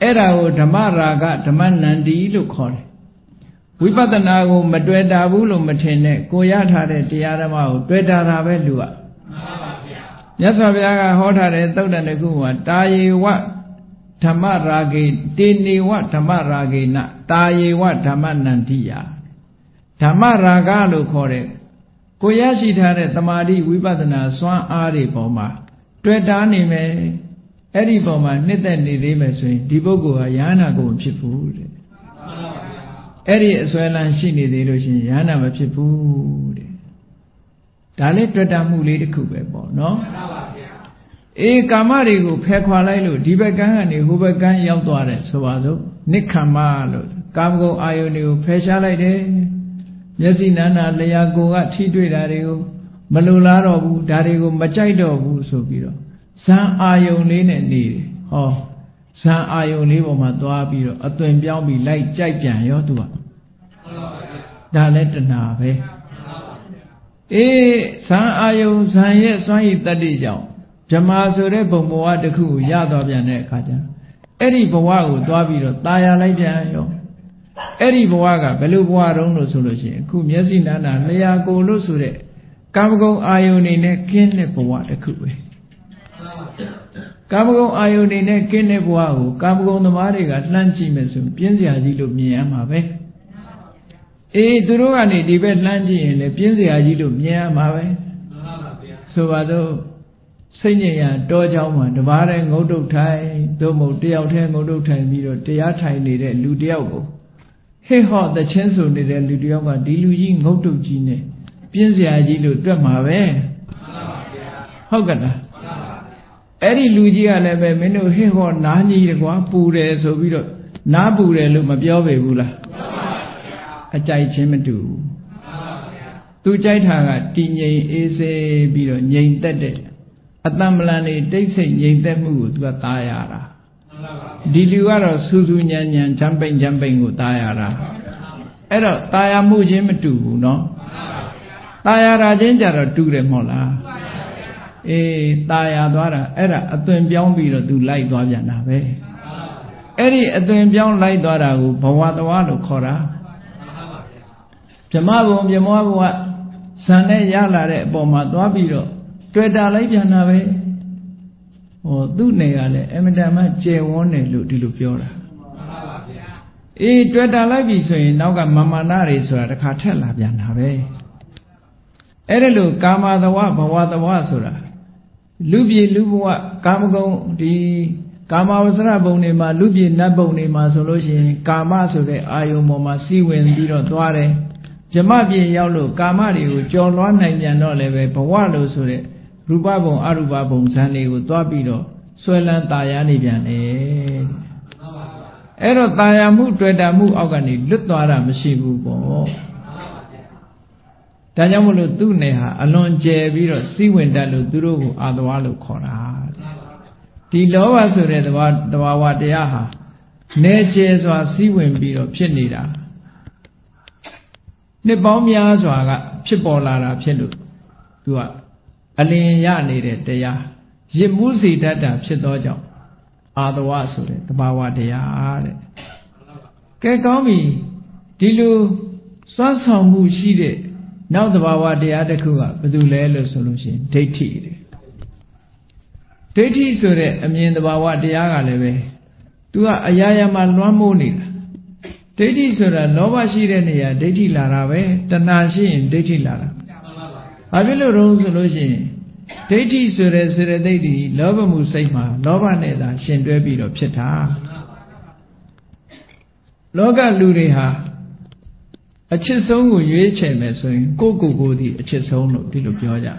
အဲ့ဒါကိုဓမ္မရာဂဓမ္မနန္ဒီလို့ခေါ်တယ်ဝိပဿနာကိုမတွေ့တာဘူးလို့မထင်နဲ့ကိုရထားတဲ့တရားဓမ္မကိုတွေ့တာပဲလူကမြတ်စွာဘုရားကဟောထားတဲ့သုတ်တန်တစ်ခုမှာတာယေဝဓမ္မရာဂေတေနေဝဓမ္မရာဂေနတာယေဝဓမ္မနန္တိယဓမ္မရာဂလို့ခေါ်တဲ့ကိုရရှိထားတဲ့တမာတိဝိပဿနာစွမ်းအားတွေပေါ်မှာတွေ့တာနေမယ် အဲ့ဒီပုံမှာနှစ်သက်နေသေးမယ်ဆိုရင်ဒီပုဂ္ဂိုလ်ဟာယန္နာကိုမဖြစ်ဘူးတဲ့အဲ့ဒီအစွဲလန်းရှိနေသေးလို့ရှိရင်ယန္နာမဖြစ်ဘူးတဲ့ဒါလည်းတွေ့တာမှုလေးတစ်ခုပဲပေါ့နော်အေးကာမတွေကိုဖယ်ခွာလိုက်လို့ဒီဘက်ကန်းကနေဟိုဘက်ကန်းရောက်သွားတယ်ဆိုပါစို့နိက္ခမ္မလို့ကာမဂုဏ်အာယုန်တွေကိုဖယ်ရှားလိုက်တယ်မျက်စိနာနာလျှာကိုယ်ကထိတွေ့တာတွေကိုမလိုလားတော့ဘူးဒါတွေကိုမကြိုက်တော့ဘူးဆိုပြီးတော့ဇံအာယုန်လေးနဲ့နေတယ်ဟောဇံအာယုန်လေးပေါ်မှာသွားပြီးတော့အသွင်ပြောင်းပြီးလိုက်ကြိုက်ပြန်ရောသူကဒါလည်းတဏှာပဲအေးဇံအာယုန်ဇံရဲ့စွမ်းရည်တတ္တိကြောင့်ဓမ္မဆိုတဲ့ဘုံဘဝတစ်ခုကိုရသွားပြန်တဲ့အခါကျအဲ့ဒီဘဝကိုသွားပြီးတော့ตายရလိုက်ပြန်ရောအဲ့ဒီဘဝကဘယ်လိုဘဝတုံးလို့ဆိုလို့ရှိရင်အခုမျက်စိနာနာလျှာကိုယ်လို့ဆိုတဲ့ကာမဂုဏ်အာယုန်နေနဲ့ကင်းတဲ့ဘဝတစ်ခုပဲကာမဂုဏ်အာယုန်နေနဲ့ကင်းတဲ့ဘဝကိုကာမဂုဏ်သမားတွေကလှမ်းကြည့်မယ်ဆိုပြင်းစရာကြီးလို့မြင်ရမှာပဲအေးသူတို့ကနေဒီဘက်လှမ်းကြည့်ရင်လည်းပြင်းစရာကြီးလို့မြင်ရမှာပဲဆိုပါတော့စိတ်ညစ်ရတောเจ้าမှာတပါးတဲ့ငုတ်တုတ်ထိုင်သို့မဟုတ်တယောက်တည်းငုတ်တုတ်ထိုင်ပြီးတော့တရားထိုင်နေတဲ့လူတယောက်ကိုဟေ့ဟော့သချင်းဆိုနေတဲ့လူတယောက်ကဒီလူကြီးငုတ်တုတ်ကြီးနဲ့ပြင်းစရာကြီးလို့တွက်မှာပဲဟုတ်ကဲ့လားအဲ့ဒီလူကြီးကလည်းပဲမင်းတို့ဟေ့ဟော့နားကြီးတကွာပူတယ်ဆိုပြီးတော့နားပူတယ်လို့မပြောပေဘူးလားအကြိုက်ချင်းမတူဘူးသူကြိုက်တာကတည်ငြိမ်အေးဆေးပြီးတော့ငြိမ်သက်တဲ့အတ္တမလန်နေတိတ်ဆိတ်ငြိမ်သက်မှုကိုသူကသားရတာဒီလူကတော့စူးစူးညံ့ညံ့ချမ်းပိန်ချမ်းပိန်ကိုသားရတာအဲ့တော့သားရမှုချင်းမတူဘူးနော်သားရတာချင်းကြတော့တူတယ်မဟုတ်လားအေးသားရသွားတာအဲ့ဒါအသွင်ပြောင်းပြီးတော့သူလိုက်သွားပြန်တာပဲအဲ့ဒီအသွင်ပြောင်းလိုက်သွားတာကိုဘဝသွားလို့ခေါ်တာဗြဟ္မဘုံဗြဟ္မဘုံကဇန်နဲ့ရလာတဲ့အပေါ်မှာသွားပြီးတော့တွေ့တာလိုက်ပြန်တာပဲဟောသူ့နယ်ကလည်းအမတန်မှကျယ်ဝန်းတယ်လို့ဒီလိုပြောတာအေးတွေ့တာလိုက်ပြီဆိုရင်နောက်ကမမာနတွေဆိုတာတစ်ခါထက်လာပြန်တာပဲအဲ့ဒါလို့ကာမသဝဘဝသဝဆိုတာလူပြည်လူဘဝကာမဂုဏ်ဒီကာမဝဆရဘုံတွေမှာလူပြည်နတ်ဘုံတွေမှာဆိုလို့ရှိရင်ကာမဆိုတဲ့အာယုံပေါ်မှာစီးဝင်ပြီးတော့သွားတယ်ဇမပြေရောက်လို့ကာမတွေကိုကြော်လွှားနိုင်ပြန်တော့လည်းပဲဘဝလို့ဆိုတဲ့ရူပဘုံအရူပဘုံဇန်တွေကိုသွားပြီးတော့ဆွဲလန်းตายရနေပြန်တယ်အဲ့တော့ตายရမှုတွေ့တာမှုအောက်ကနေလွတ်သွားတာမရှိဘူးပေါ့ဒါကြောင့်မလို့သူ့နယ်ဟာအလွန်ကျယ်ပြီးတော့စီးဝင်တတ်လို့သူတို့ကိုအာသဝလို့ခေါ်တာဒီလောဘဆိုတဲ့သဘာဝတရားဟာနယ်ကျယ်စွာစီးဝင်ပြီးတော့ဖြစ်နေတာနှစ်ပေါင်းများစွာကဖြစ်ပေါ်လာတာဖြစ်လို့သူကအလင်းရနေတဲ့တရားရစ်မှုစေတတ်တာဖြစ်သောကြောင့်အာသဝဆိုတဲ့သဘာဝတရားတဲ့ကဲကောင်းပြီဒီလိုစွမ်းဆောင်မှုရှိတဲ့နောက်သဘာဝတရားတစ်ခုကဘာလို့လဲလို့ဆိုလို့ရှိရင်ဒိဋ္ဌိတဲ့ဒိဋ္ဌိဆိုတဲ့အမြင်သဘာဝတရားကလည်းပဲသူကအရာရာမှာလွှမ်းမိုးနေတာဒိဋ္ဌိဆိုတာလောဘရှိတဲ့နေရာဒိဋ္ဌိလာတာပဲတဏှာရှိရင်ဒိဋ္ဌိလာတာဘာဖြစ်လို့တော့ဆိုလို့ရှိရင်ဒိဋ္ဌိဆိုတဲ့စေတသိက်ဒီလောဘမှုစိတ်မှာလောဘနဲ့သာရှင်တွဲပြီးတော့ဖြစ်တာလောကလူတွေဟာအချစ်ဆုံးကိုရွေးချယ်မယ်ဆိုရင်ကိုယ့်ကိုယ်ကိုယ်ဒီအချစ်ဆုံးလို့ဒီလိုပြောကြ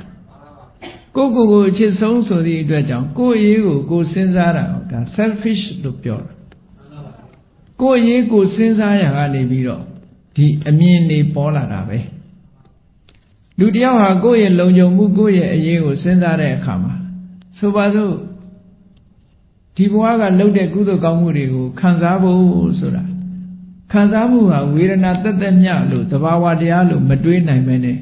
ကိုယ့်ကိုယ်ကိုအချစ်ဆုံးဆိုသည့်အတွက်ကြောင့်ကိုယ့်အရေးကိုကိုယ်စဉ်းစားတာဒါ selfish လို့ပြောတာကိုယ့်အရေးကိုစဉ်းစားရကနေပြီးတော့ဒီအမြင်တွေပေါ်လာတာပဲလူတယောက်ဟာကိုယ့်ရဲ့လုံခြုံမှုကိုယ့်ရဲ့အရေးကိုစဉ်းစားတဲ့အခါမှာဆိုပါစို့ဒီဘဝကလုပ်တဲ့ကုသိုလ်ကောင်းမှုတွေကိုခံစားဖို့ဆိုတာခံစားမှုဟာဝေဒနာတက်တက်မြလို့သဘာဝတရားလို့မတွေးနိုင်ပဲနဲ့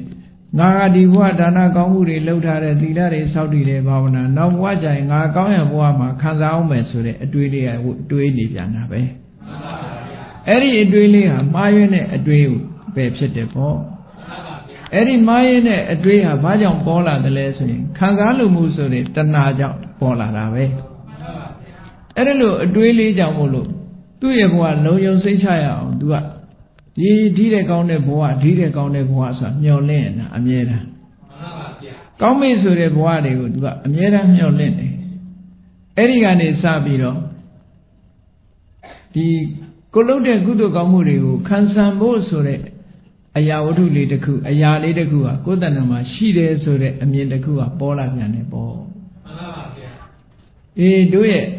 ငါကဒီဘဝဒါနကောင်းမှုတွေလုပ်ထားတဲ့သီလတွေစောင့်တည်တဲ့ဘာဝနာနောက်ဘဝကျရင်ငါကောင်းရဘဝမှာခံစားအောင်မယ်ဆိုတဲ့အတွေးလေးကတွေးနေပြန်တာပဲအဲ့ဒီအတွေးလေးဟာမှားယွင်းတဲ့အတွေးကိုပဲဖြစ်တယ်ပေါ့အဲ့ဒီမှားယွင်းတဲ့အတွေးဟာဘာကြောင့်ပေါ်လာတယ်လဲဆိုရင်ခံစားလို့မှုဆိုတဲ့တဏှာကြောင့်ပေါ်လာတာပဲအဲ့ဒါလို့အတွေးလေးကြောင့်မို့လို့သူ့ရဲ့ဘဝလုံယုံစိတ်ချရအောင်သူကဒီတဲ့ကောင်းတဲ့ဘဝဒီတဲ့ကောင်းတဲ့ဘဝဆိုတာမျှော်လင့်နေတာအမြဲတမ်းကောင်းမေ့ဆိုတဲ့ဘဝတွေကိုသူကအမြဲတမ်းမျှော်လင့်တယ် Eri gane sabiro di kolode kudo kamurigo kansambo sore ayawadu ledeku ayaledeku kodanama shide sore amyendeku pola pyane po doye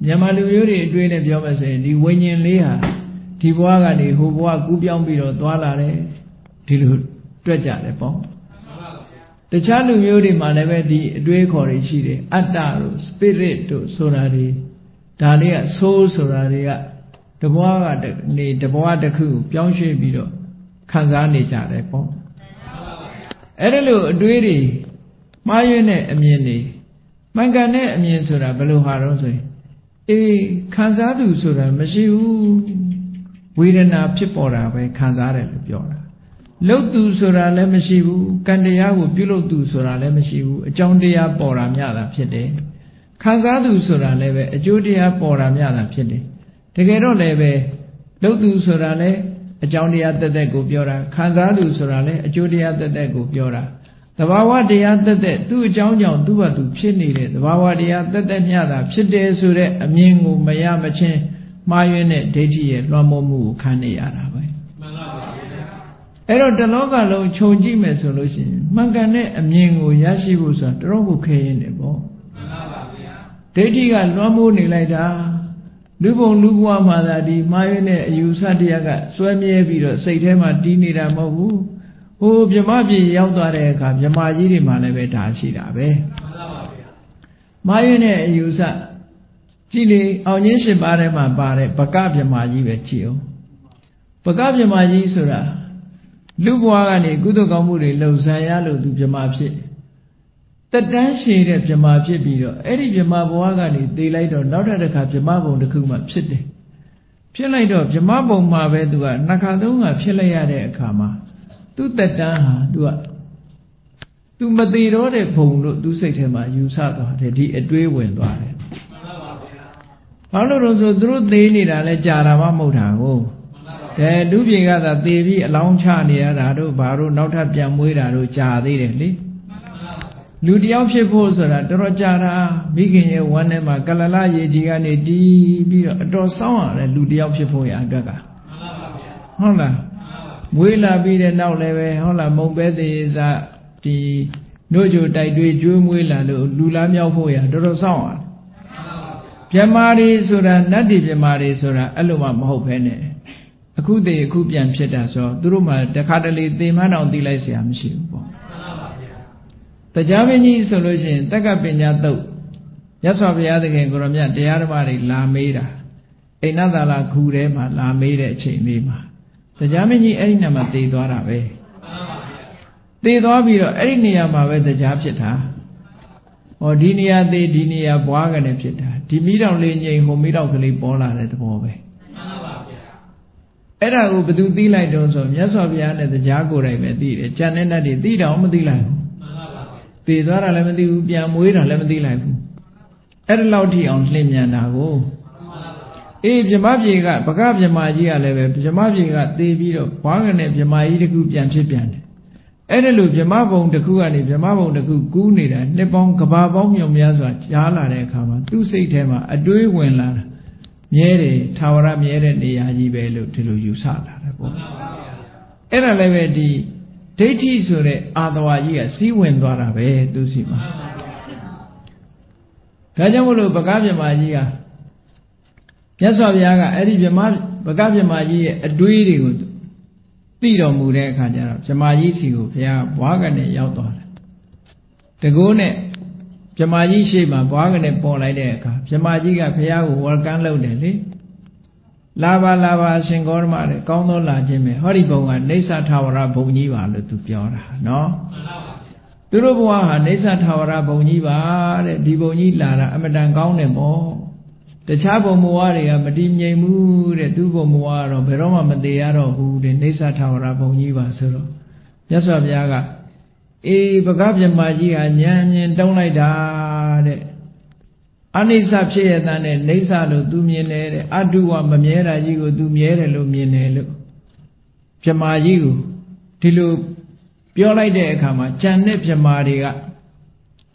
Nyamalu yuri doing a job as a di winning Leah, Tiwagani, who walk Gubian Bido, Dwalare, Tilu, Dredja, the pong. The Chalu Yuri Maneve di Dwekori Chide, Ataru, Spirit to Sorari, Dalia, Soul Soraria, the Boaga, the Boada Ku, Pyongshi Bido, Kanzani Jade pong. Erelu, Duiri, Mayune, Amini, Mangane, Amin Sura, Beluharosi. Kanzadu Sura, Mashiu, Widana Pipora by Kanzare Piora. Lotu Sura Lemashiu, Kandiahu, Pilotu Sura Lemashiu, Jondia Pora Miala Pide. Kanzadu Sura Leve, a Judia Pora Miala Pide. Tegero Leve, Lotu Sura Le, a Jondia the Dego Piora, Kanzadu Sura Le, a Judia the Dego Piora. The Bawa de Ada, two John John, two to Chini, the Bawa de Ada, Yada, Chide Sure, a Mingu, Mayamache, Mayune, Deji, Ramomu, Kane Arabe. Ero the local Choji solution, Mangane, a Mingu, Yashibusa, Drogu Kain, Deji got Ramu Nilada, Lubo Lugua Maladi, Mayune, Usadiaga, Swami Vido, Saitema, Dinida Mobu. Oh, Jamaji Yaudare, Jamaji Maleveta Shirabe. Mayune Yusa Chile, Onishi Barema Bare, Pacabjamaji Vechio. Pacabjamaji Sura Lubuagani, Gudogamuri, Losayalu to Jamapi. The dance shade of Jamapi Bido, Eddie Jamabuagani, daylight or not at the Capjamabo, the Kuma Pite. Pilate of Jamabo Mavedua, Nakadunga, Pilayade Kama. Tu tata do tu matiro de pong do say him you sat a dway when by. Paolo drew daily and Jarama Motago. There do be other baby a long charnia, Rado, Baro, not have Jamuida, Jadi. Ludiam Sheposa, Dorojara, Bigin, one and Magalala, Yegani, D. Dosan, and Ludiam Shepoya Gaga. Hola. Willa be the now leve, Hola Mombedi is the Nojo Daidwe Jum Willa, Lula Miapoya, Dorosan. Jamari Sura, Nadi Jamari Sura, Aluma Mohopene. A good day, Kupian Cheta, so Duruma, the Cadali, the man on the Lysiam Ship. The Javanese solution, Takapinato, Yasavia the Gangoromia, the Armari La Meda, another La Kurema, La Meda Chainima. The Jamini Ainama de Dorabe. They Dobiro, Ainama with the Japcheta. Or Dinia de Dinia Boagan and Cheta. Dimida Lane, who made out the Bola at the Bobe. Era Ubedu Dila Johnson, Yasavian and the Jago Remedy, Janena de Dida Omadila. The Dora Lemedy Ubiam with a Lemedy life. Era Lauti on Slim Yanago. Jamaji got Pacabjamaji, Jamaji got David, Pagan and Jamai the Goop and Chipian. Edelu Jamabon the Kuani, Jamabon the Guni, Nepon Kababon Yomiaza, Yala de Kama, two say Tema, a dui winla, Miere, Tawara Miere, Yaji Belu, Tilu Usala. Era leve di Dati Sure, otherwise, see when Dwarabe, Dusima. Kajamulu Pacabjamaji. Yasaviaga, Eddie Jamal, Bagabjamaji, a duty good. Pido Mure Kajara, Jamaji Sigo, Pia, Wagane Yautor. The Gune, Jamaji Shima, Wagane Polaideka, Jamajiga Pia, Workan Lodeli. Lava, Singorma, Kondo La Jimmy, Horibo, and Nesa Tawara Boniva to Piora, no? Turubuaha, Nesa Tawara Boniva, Diboni Lara, Amadan Gaunemo. The Chabo Muaria, Madimye Mu, the Dubo Muaro, Beroma Madearo, who the Nesa Tawara Boniva Suro. Yasaviaga. Bagabja Magia, Yan, don't like that. Anisa Chia than Nesa lo Dumiene, Adua Mamiera, you do Miere Lumiene. Jamayu, Tilu, Piola de Kama, Chanep Jamaria,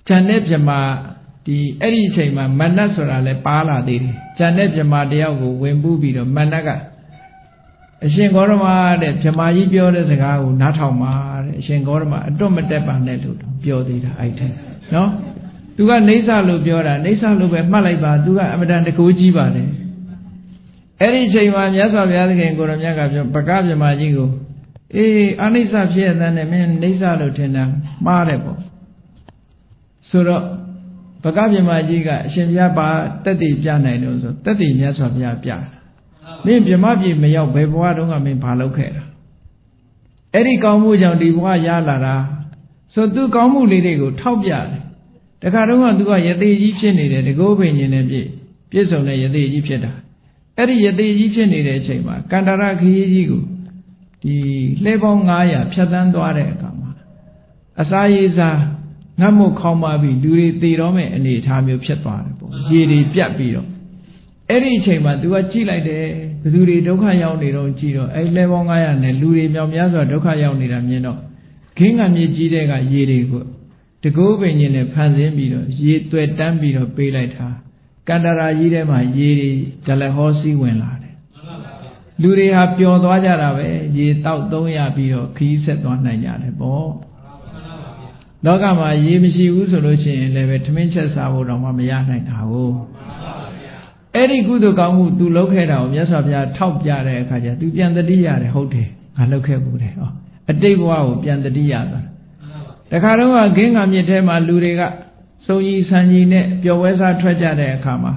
Chanep Jama. ဒီအဲ့ဒီအချိန်မှာမနတ်ဆိုတာလည်းပါလာသေးတယ်။ဂျန်တဲ့ဗြဟ္မာတယောက်ကိုဝင်ပူးပြီးတော့မနတ်ကအရှင်ဂေါရမတဲ့ဗြဟ္မာကြီးပြောတဲ့စကားကိုနားထောင်ပါတဲ့အရှင်ဂေါရမအတွတ်မတက်ပါနဲ့လို့ပြောသေးတာအဲ့ထဲနော်သူကနေဆလို့ပြောတာနေဆလို့ပဲမှတ်လိုက်ပါသူကအမတန်တကူကြီးပါတယ်အဲ့ဒီအချိန်မှာမြတ်စွာဘုရားသခင်ကိုရမြတ်ကပြောပကဗြဟ္မာကြီးကိုအေးအနိစ္စဖြစ်ရတဲ့မင်းနေဆလို့ထင်တာမှားတယ်ပေါ့ဆိုတော့ပကဗြဟ္မာကြီးကအရှင်ဘုရားပါတက်တည်ပြနိုင်လို့ဆိုတက်တည်မြတ်စွာဘုရားပြမင်းဗြဟ္မပြည်မရောက်ဘယ်ဘဝတုန်းကမင်းဘာလုပ်ခဲ့တာအဲ့ဒီကောင်းမှုကြောင့်ဒီဘဝရလာတာဆိုသူကောင်းမှုလေးတွေကိုထောက်ပြတယ်တခါတုန်းကသူကယသိကြီးဖြစ်နေတယ်တကောဘိညာဉ်နဲ့ပြည့်စုံတဲ့ယသိကြီးဖြစ်တာအဲ့ဒီယသိကြီးဖြစ်နေတဲ့အချိန်မှာကန္တရခရီးကြီးကိုဒီလှဲပေါင်း900ဖြတ်သန်းသွားတဲ့အခါမှာအစာရေးစားငတ်မို့ခေါင်းပါပြီးလူတွေသေတော့မဲ့အနေအထားမျိုးဖြစ်သွားတယ်ပေါ့ရေတွေပြတ်ပြီးတော့အဲ့ဒီအချိန်မှာ तू ကကြည့်လိုက်တယ်ဘယ်သူတွေဒုက္ခရောက်နေတော့ကြည့်တော့အဲ့လှဲပေါင်း900နဲ့လူတွေမြောက်များစွာဒုက္ခရောက်နေတာမြင်တော့ခင်းငံမြေကြီးတဲ့ကရေတွေကိုတကောပင်ကြီးနဲ့ဖန်ဆင်းပြီးတော့ရေတွေ့တန်းပြီးတော့ပေးလိုက်တာကန္တရာကြီးထဲမှာရေတွေဒလဟောစီးဝင်လာတယ်လူတွေဟာပျော်သွားကြတာပဲရေတောက်သုံးရပြီးတော့ခီးဆက်သွားနိုင်ကြတယ်ပေါ့လောကမှာရေမရှိဘူးဆိုလို့ရှိရင်လည်းပဲထမင်းချက်စားဖို့တော့မရနိုင်တာဟုတ်အဲ့ဒီကုသိုလ်ကောင်းမှု तू လုပ်ခဲ့တာကိုမြတ်စွာဘုရားထောက်ပြတဲ့အခါကျ तू ပြန်တတိရတယ်ဟုတ်တယ်ငါလုပ်ခဲ့ဘူးတဲ့ဟောအတိတ်ဘဝကိုပြန်တတိရသွားတခါတော့ဂင်းကမြစ်ထဲမှာလူတွေကစုံကြီးဆန်ကြီးနဲ့ပျော်ပွဲစားထွက်ကြတဲ့အခါမှာ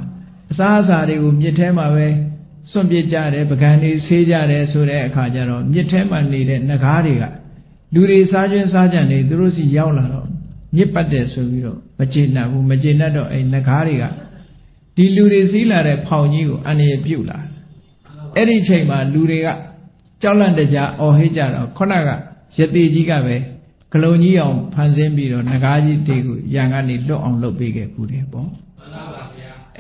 အစားအစာတွေကိုမြစ်ထဲမှာပဲစွန့်ပစ်ကြတယ်ပကံတွေဆေးကြတယ်ဆိုတဲ့အခါကျတော့မြစ်ထဲမှာနေတဲ့နဂါးတွေကလူတွေစားခြင်းစားကြံနေသူတို့စီရောက်လာတော့မြစ်ပတ်တယ်ဆိုပြီးတော့မကျေနပ်ဘူးမကျေနပ်တော့အဲ့နဂါးတွေကဒီလူတွေစီးလာတဲ့ဖောင်ကြီးကိုအန္တရာယ်ပြုတ်လာအဲ့ဒီချိန်မှာလူတွေကကြောက်လန့်တကြားအော်ဟစ်ကြတော့ခုနကယတိကြီးကပဲဂလုံကြီးအောင်ဖန်ဆင်းပြီးတော့နဂါးကြီးတွေကိုရန်ကနေလွတ်အောင်လုပ်ပေးခဲ့ဘူးတယ်ပေါ့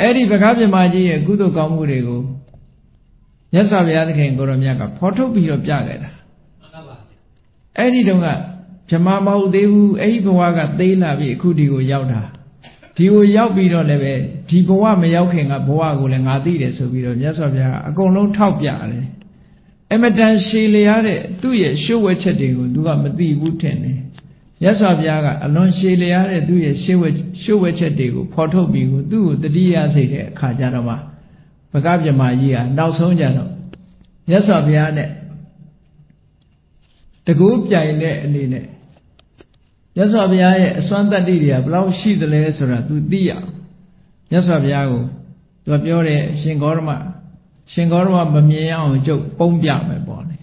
အဲ့ဒီပကဗြဟ္မာကြီးရဲ့ကုသိုလ်ကောင်းမှုတွေကိုမြတ်စွာဘုရားသခင်ကိုရမြတ်ကဖော်ထုတ်ပြီးတော့ပြခဲ့တာအဲ့ဒီတုန်းကဗြဟ္မာမဟုတ်သေးဘူးအဲ့ဒီဘဝကသိလာပြီအခုဒီကိုရောက်တာဒီကိုရောက်ပြီးတော့လည်းပဲဒီဘဝမရောက်ခင်ကဘဝကိုလည်းငါသိတယ်ဆိုပြီးတော့မြတ်စွာဘုရားအကုန်လုံးထောက်ပြတယ်အမတန်ရှည်လျားတဲ့သူ့ရဲ့ရှုပ်ဝဲချက်တွေကိုသူကမသိဘူးထင်တယ်မြတ်စွာဘုရားကအလွန်ရှည်လျားတဲ့သူ့ရဲ့ရှုပ်ဝဲချက်တွေကိုဖော်ထုတ်ပြီးကိုသူ့ကိုတတိယစိတ်တဲ့အခါကျတော့မှပကဗြဟ္မာကြီးကနောက်ဆုံးကြတော့မြတ်စွာဘုရားနဲ့တကူပြိုင်တဲ့အနေနဲ့မြတ်စွာဘုရားရဲ့အစွမ်းတတ္တိတွေကဘယ်လောက်ရှိသလဲဆိုတာ तू သိရမြတ်စွာဘုရားကို तू ပြောတယ်ရှင်ဂေါရမမမြင်အောင်ကျုပ်ပုံပြမယ်ပေါ့လေ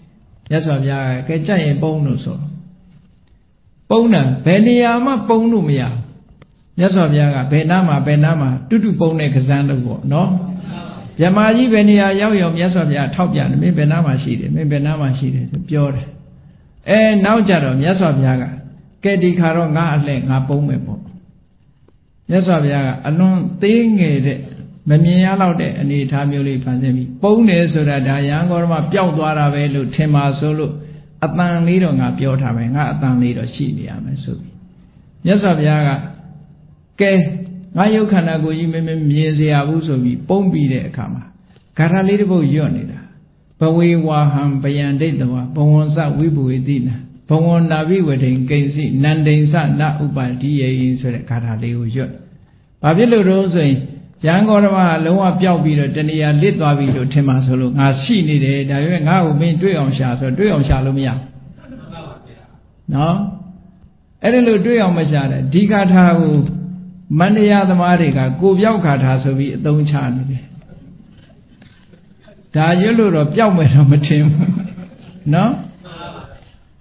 မြတ်စွာဘုရားကဲကြိုက်ရင်ပုံလို့ဆိုပုံတာဘယ်နေရာမှပုံလို့မရမြတ်စွာဘုရားကဘယ်နားမှာတူတူပုံတဲ့ကစားလို့ပေါ့နော်ဗြဟ္မာကြီးဘယ်နေရာရောက်ရောက်မြတ်စွာဘုရားထောက်ပြတယ်မင်းဘယ်နားမှာရှိတယ်ဆိုပြောတယ်နောက်ကြတော့မြတ်စွာဘုရားကကဲဒီခါတော့ငါအလှငါပုံမယ်ပေါ့မြတ်စွာဘုရားကအလွန်သေးငယ်တဲ့မမြင်ရတော့တဲ့အနေအထားမျိုးလေးဖန်ဆင်းပြီးပုံတယ်ဆိုတာဒါရဟန်းဂေါရမပျောက်သွားတာပဲလို့ထင်ပါဆိုလို့အတန်လေးတော့ငါပြောထားမယ်ငါအတန်လေးတော့ရှိနေရမယ်ဆိုပြီးမြတ်စွာဘုရားကကဲငါယုတ်ခန္ဓာကိုယ်ကြီးမမြင်စရာဘူးဆိုပြီးပုံပြီးတဲ့အခါမှာဂါထာလေးတစ်ပုဒ်ရွတ်နေတာဘဝေဝါဟံပယံဒိဋ္ဌဝဘဝံစဝိဘဝေတိနာဘဝနာဘိဝတိန်ကိဉ္စီနန္ဒိဉ္စနဥပတိယေဆိုတဲ့ဂါထာလေးကိုရွတ်ဘာဖြစ်လို့တော့ဆိုရင်ရဟန်းဂေါရမကလုံးဝပျောက်ပြီးတော့တဏှာလစ်သွားပြီလို့ထင်ပါဆိုလို့ငါရှိနေတယ်ဒါပေမဲ့ငါ့ကိုမင်းတွေ့အောင်ရှာဆိုတွေ့အောင်ရှာလို့မရနော်အဲ့ဒါလို့တွေ့အောင်မရှာတဲ့ဒီဂါထာကိုမန္တရားသမားတွေကကိုပြောက်ဂါထာဆိုပြီးအသုံးချနေတယ်ဒါရွတ်လို့တော့ပျောက်မယ်တော့မထင်ဘူးနော်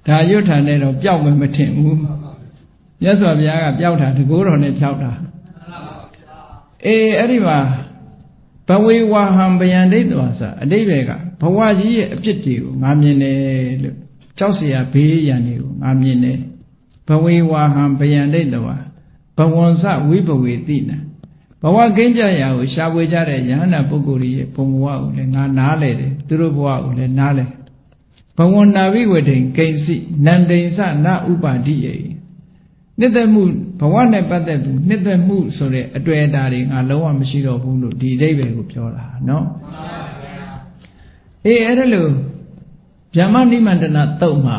ဒါရွတ်ထန်နဲ့တော့ပျောက်မယ်မထင်ဘူးမြတ်စွာဘုရားကပျောက်တာတကိုးတော်နဲ့ပျောက်တာအဲ့ဒီမှာဘဝေဝါဟံဗယံဒိဋ္ဌဝါဆိုအတိဘယ်ကဘဝကြီးရဲ့အပြစ်တွေကိုငါမြင်တယ်လို့ကြောက်เสียဘေးရန်တွေကိုငါမြင်တယ်ဘဝေဝါဟံဗယံဒိဋ္ဌဝါဘဝံစဝိဘဝေတိနာဘဝကင်းကြရာကိုရှားပွေကြတဲ့ယဟန္တာပုဂ္ဂိုလ်ရဲ့ဘုံဘဝကိုလည်းငါနားလေတယ်သူတို့ဘဝကိုလည်းနားလေဘဝနာဘိဝတိန်ကိဉ္စီနန္ဒိဉ္စနဥပတိယေ နှစ်သက်မှုဘဝနဲ့ပတ်သက်သူနှစ်သက်မှုဆိုတဲ့အတွေ့အတာတွေငါလုံးဝမရှိတော့ဘူးလို့ဒီအဓိပ္ပာယ်ကိုပြောတာနော်အေးအဲ့ဒါလို့ဗျမနိမန္တနာတုတ်မှာ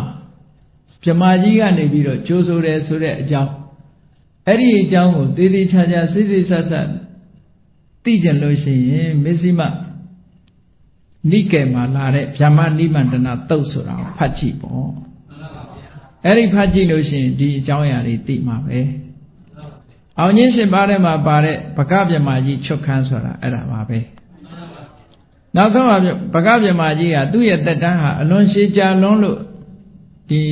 ဗြဟ္မာကြီးကနေပြီးတော့ကြိုးဆိုတယ်ဆိုတဲ့အကြောင်းအဲ့ဒီအကြောင်းကိုသေသေးချာချာစိစိဆက်ဆက်သိကြလို့ရှိရင်မစ္စည်းမနိကေမှာလာတဲ့ဗျမနိမန္တနာတုတ်ဆိုတာကိုဖတ်ကြည့်ပေါ့အဲ့ဒီဖတ်ကြည့်လို့ရှိရင်ဒီအကြောင်းအရာတွေသိမှာပဲအောင်ကြီးရှင်ပါးထဲမှာပါတဲ့ဗကဗြဟ္မာကြီးချွတ်ခန်းဆိုတာအဲ့ဒါပါပဲနောက်ဆုံးဗကဗြဟ္မာကြီးကသူ့ရဲ့တက်တန်းဟာအလွန်ရှည်ကြာလွန်းလို့ဒီ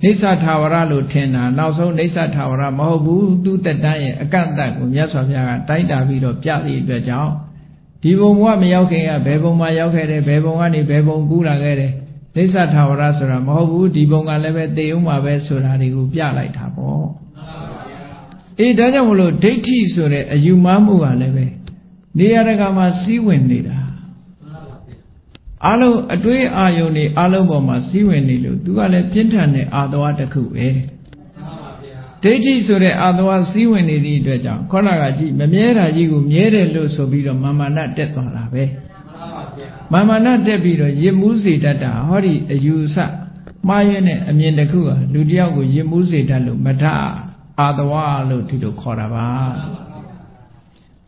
နေသထာဝရလို့ထင်တာနောက်ဆုံးနေသထာဝရမဟုတ်ဘူးသူ့တက်တန်းရဲ့အကန့်အသတ်ကိုမြတ်စွာဘုရားကတိုင်းတာပြီးတော့ပြသည့်အတွက်ကြောင့်ဒီဘုံဘဝမရောက်ခင်ကဘယ်ဘုံမှာရောက်ခဲ့တယ်ဘယ်ဘုံကနေဘယ်ဘုံကူးလာခဲ့တယ်နေသထာဝရဆိုတာမဟုတ်ဘူးဒီဘုံကလည်းပဲသေအောင်မှာပဲဆိုတာတွေကိုပြလိုက်တာပေါ့အေးဒါကြောင့်မလို့ဒိဋ္ဌိဆိုတဲ့အယူမှားမှုကလည်းပဲနေရာတကာမှာစီးဝင်နေတာအလုံးအတွေးအာယုန်တွေအလုံးပေါ်မှာစီးဝင်နေလို့သူကလည်းပြင်းထန်တဲ့အာသဝတစ်ခုပဲဒိဋ္ဌိဆိုတဲ့အာသဝစီးဝင်နေသည့်အတွက်ကြောင့်ခေါဏကကြည့်မမြဲတာကြီးကိုမြဲတယ်လို့ဆိုပြီးတော့မာမနတက်သွားတာပဲမာမနတက်ပြီးတော့ရစ်မှုစေတတ်တာဟောဒီအယူဆမှားရတဲ့အမြင်တစ်ခုဟာလူတစ်ယောက်ကိုရစ်မှုစေတတ်လို့မထအာသဝလို့ဒီလိုခေါ်တာပါ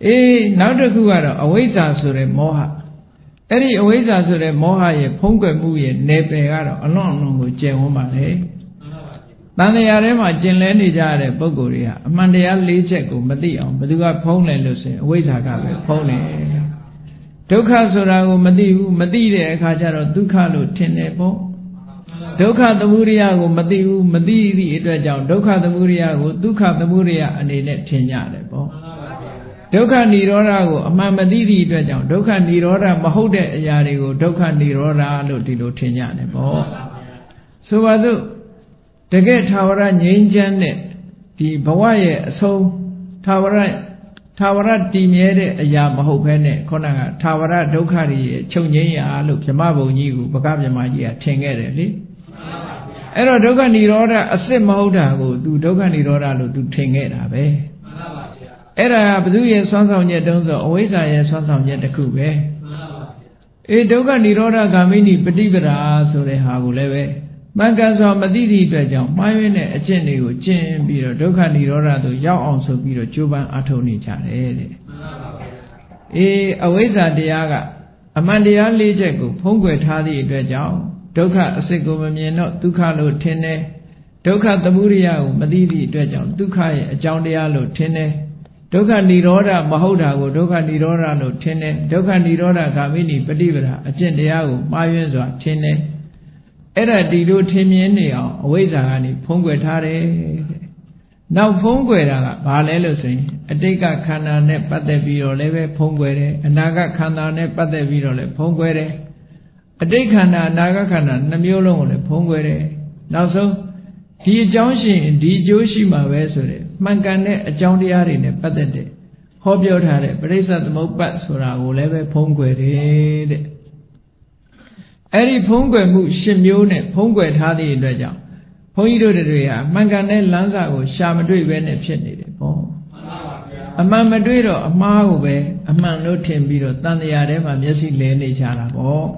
အေးနောက်တစ်ခုကတော့အဝိဇ္ဇာဆိုတဲ့မောဟအဲ့ဒီအဝိဇ္ဇာဆိုတဲ့မောဟရဲ့ဖုံးကွယ်မှုရဲ့နယ်ပယ်ကတော့အလွန်အလွန်ကိုကျယ်ဝန်းပါလေတန်တရားထဲမှာကျင်လဲနေကြတဲ့ပုဂ္ဂိုလ်တွေကအမှန်တရား၄ချက်ကိုမသိအောင်ဘယ်သူကဖုံးလဲလို့ဆိုရင်အဝိဇ္ဇာကပဲဖုံးတယ်ဒုက္ခဆိုတာကိုမသိဘူးမသိတဲ့အခါကျတော့ဒုက္ခလို့ထင်တယ်ပေါ့ဒုက္ခသမုဒယကိုမသိဘူးမသိသည့်အတွက်ကြောင့်ဒုက္ခသမုဒယကိုဒုက္ခသမုဒယအနေနဲ့ထင်ကြတယ်ပေါ့ဒုက္ခនិရောဓကိုအမှန်မသိသည့်အတွက်ကြောင့်ဒုက္ခនិရောဓမဟုတ်တဲ့အရာတွေကိုဒုက္ခនិရောဓလို့ဒီလိုထင်ကြတယ်ပေါ့ဆိုပါစို့တကယ်ထာဝရငြိမ်းချမ်းတဲ့ဒီဘဝရဲ့အဆုံးထာဝရတည်မြဲတဲ့အရာမဟုတ်ဘဲနဲ့ခေါဏကထာဝရဒုက္ခတွေရဲ့ချုပ်ငြိမ်းရာလို့ဗြဟ္မဘုံကြီးကိုဗကဗြဟ္မာကြီးကထင်ခဲ့တယ်လေအဲ့တော့ဒုက္ခនិရောဓအစစ်မဟုတ်တာကိုသူဒုက္ခនិရောဓလို့သူထင်ခဲ့တာပဲအဲ့ဒါကဘုသူရဲ့ဆွမ်းဆောင်ချက်တုံးဆိုအဝိဇ္ဇာရဲ့ဆွမ်းဆောင်ချက်တစ်ခုပဲအေးဒုက္ခនិရောဓဂามိနိပฏิပဒါဆိုတဲ့ဟာကိုလည်းပဲမှန်ကန်စွာမသိသည့်အတွက်ကြောင့်မှားယွင်းတဲ့အကျင့်တွေကိုကျင့်ပြီးတော့ဒုက္ခនិရောဓသို့ရောက်အောင်ဆိုပြီးတော့ကြိုးပမ်းအားထုတ်နေကြတယ်တဲ့အေးအဝိဇ္ဇာတရားကအမှန်တရား၄ချက်ကိုဖုံးကွယ်ထားသည့်အတွက်ကြောင့်ဒုက္ခအစစ်ကိုမမြင်တော့ဒုက္ခလို့ထင်တယ်ဒုက္ခသမုဒယကိုမသိသည့်အတွက်ကြောင့်ဒုက္ခရဲ့အကြောင်းတရားလို့ထင်တယ်ဒုက္ခនិရောဓမဟုတ်တာကိုဒုက္ခនិရောဓလို့ထင်တယ်ဒုက္ခនិရောဓဂามိနိပฏิပဒါအကျင့်တရားကိုမှားယွင်းစွာထင်တယ်အဲ့ဒါဒီလိုထင်မြင်နေအောင်အဝိဇ္ဇာကနေဖုံးကွယ်ထားတယ်တဲ့နောက်ဖုံးကွယ်တာကဘာလဲလို့ဆိုရင်အတိတ်ကခန္ဓာနဲ့ပတ်သက်ပြီးတော့လည်းပဲဖုံးကွယ်တယ်အနာဂတ်ခန္ဓာနဲ့ပတ်သက်ပြီးတော့လည်းဖုံးကွယ်တယ်အတိတ်ခန္ဓာအနာဂတ်ခန္ဓာနှမျိုးလုံးကိုလည်းဖုံးကွယ်တယ်နောက်ဆုံးဒီအကြောင်းရှိရင်ဒီအကျိုးရှိမှာပဲဆိုတဲ့မှန်ကန်တဲ့အကြောင်းတရားတွေနဲ့ပတ်သက်တဲ့ဟောပြောထားတဲ့ပရိစ္ဆေသမုပ္ပါဒ်ဆိုတာကိုလည်းပဲဖုံးကွယ်တယ်တဲ့အဲ့ဒီဖုံးကွယ်မှု၈မျိုးနဲ့ဖုံးကွယ်ထားသည့်အတွက်ကြောင့်ဘုန်းကြီးတို့တွေဟာမှန်ကန်တဲ့လမ်းစာကိုရှာမတွေ့ပဲနဲ့ဖြစ်နေတယ်ပေါ့အမှန်မတွေ့တော့အမှားကိုပဲအမှန်လို့ထင်ပြီးတော့တန်တရားထဲမှာမျက်စိလဲနေကြတာပေါ့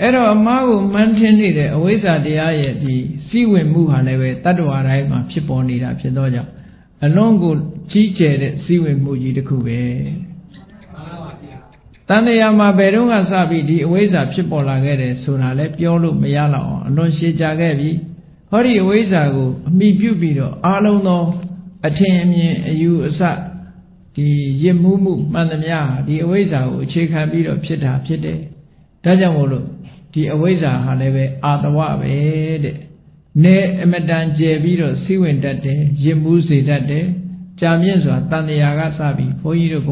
အဲ့တော့အမှားကိုမှန်ထင်နေတဲ့အဝိဇ္ဇာတရားရဲ့ဒီစီးဝင်မှုဟာလည်းပဲတတ္တဝါတိုင်းမှာဖြစ်ပေါ်နေတာဖြစ်သောကြောင့်အလွန်ကိုကြီးကျယ်တဲ့စီးဝင်မှုကြီးတစ်ခုပဲတန်တရားမှာဘယ်တော့ကစပြီးဒီအဝိဇ္ဇာဖြစ်ပေါ်လာခဲ့တယ်ဆိုတာလဲပြောလို့မရတော့အောင်အလွန်ရှည်ကြာခဲ့ပြီဟောဒီအဝိဇ္ဇာကိုအမိပြုပြီးတော့အာလုံးသောအထင်အမြင်အယူအဆဒီရစ်မှုမှန်သမျှဒီအဝိဇ္ဇာကိုအခြေခံပြီးတော့ဖြစ်တာဖြစ်တယ်ဒါကြောင့်မို့လို့ဒီအဝိဇ္ဇာဟာလည်းပဲအာတဝပဲတဲ့နေအမတန်ကျယ်ပြီးတော့စီးဝင်တတ်တယ်ရစ်မှုစေတတ်တယ်ကြာမြင့်စွာတန်တရားကစပြီးဘုန်းကြီးတို့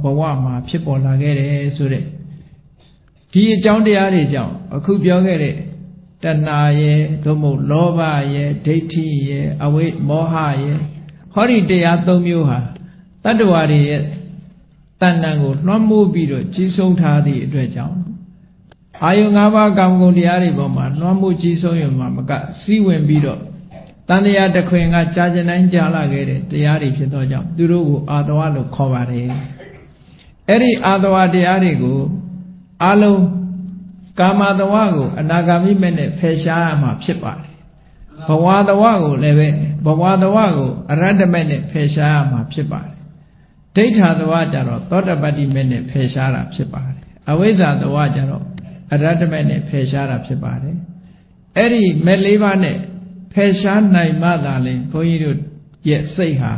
ဘဝမှာဖြစ်ပေါ်လာခဲ့တယ်ဆိုတဲ့ဒီအကြောင်းတရားတွေကြောင့်အခုပြောခဲ့တဲ့တဏှာရဲ့သို့မဟုတ်လောဘရဲ့ဒိဋ္ဌိရဲ့အဝိမောဟရဲ့ဟောဒီတရား၃မျိုးဟာတတ္တဝါတွေရဲ့တဏ္ဍာကိုလွှမ်းမိုးပြီးတော့ကြီးဆုံးထားသည့်အတွက်ကြောင့်အာယု၅ပါးကာမဂုဏ်တရားတွေပေါ်မှာလွှမ်းမိုးကြီးဆုံးရုံမှာမကစီးဝင်ပြီးတော့ တန်တရားတစ်ခွင်ကကြာကျင်တိုင်းကြာလာခဲ့တဲ့တရားတွေဖြစ်သောကြောင့်သူတို့ကိုအာတဝလို့ခေါ်ပါတယ်အဲ့ဒီအာတဝတရားတွေကိုအလုံးကာမတဝကိုအနာဂါမိမဲ့နဲ့ဖယ်ရှားရမှာဖြစ်ပါတယ်ဘဝတဝကိုလည်းပဲဘဝတဝကိုအရတ္တမဲ့နဲ့ဖယ်ရှားရမှာဖြစ်ပါတယ်ဒိဋ္ဌာတဝကြတော့သောတပတ္တိမဲ့နဲ့ဖယ်ရှားတာဖြစ်ပါတယ်အဝိဇ္ဇာတဝကြတော့အရတ္တမဲ့နဲ့ဖယ်ရှားတာဖြစ်ပါတယ်အဲ့ဒီမဲ့လေးပါးနဲ့ဖယ်ရှားနိုင်မှသာလေဘုန်းကြီးတို့ရဲ့စိတ်ဟာ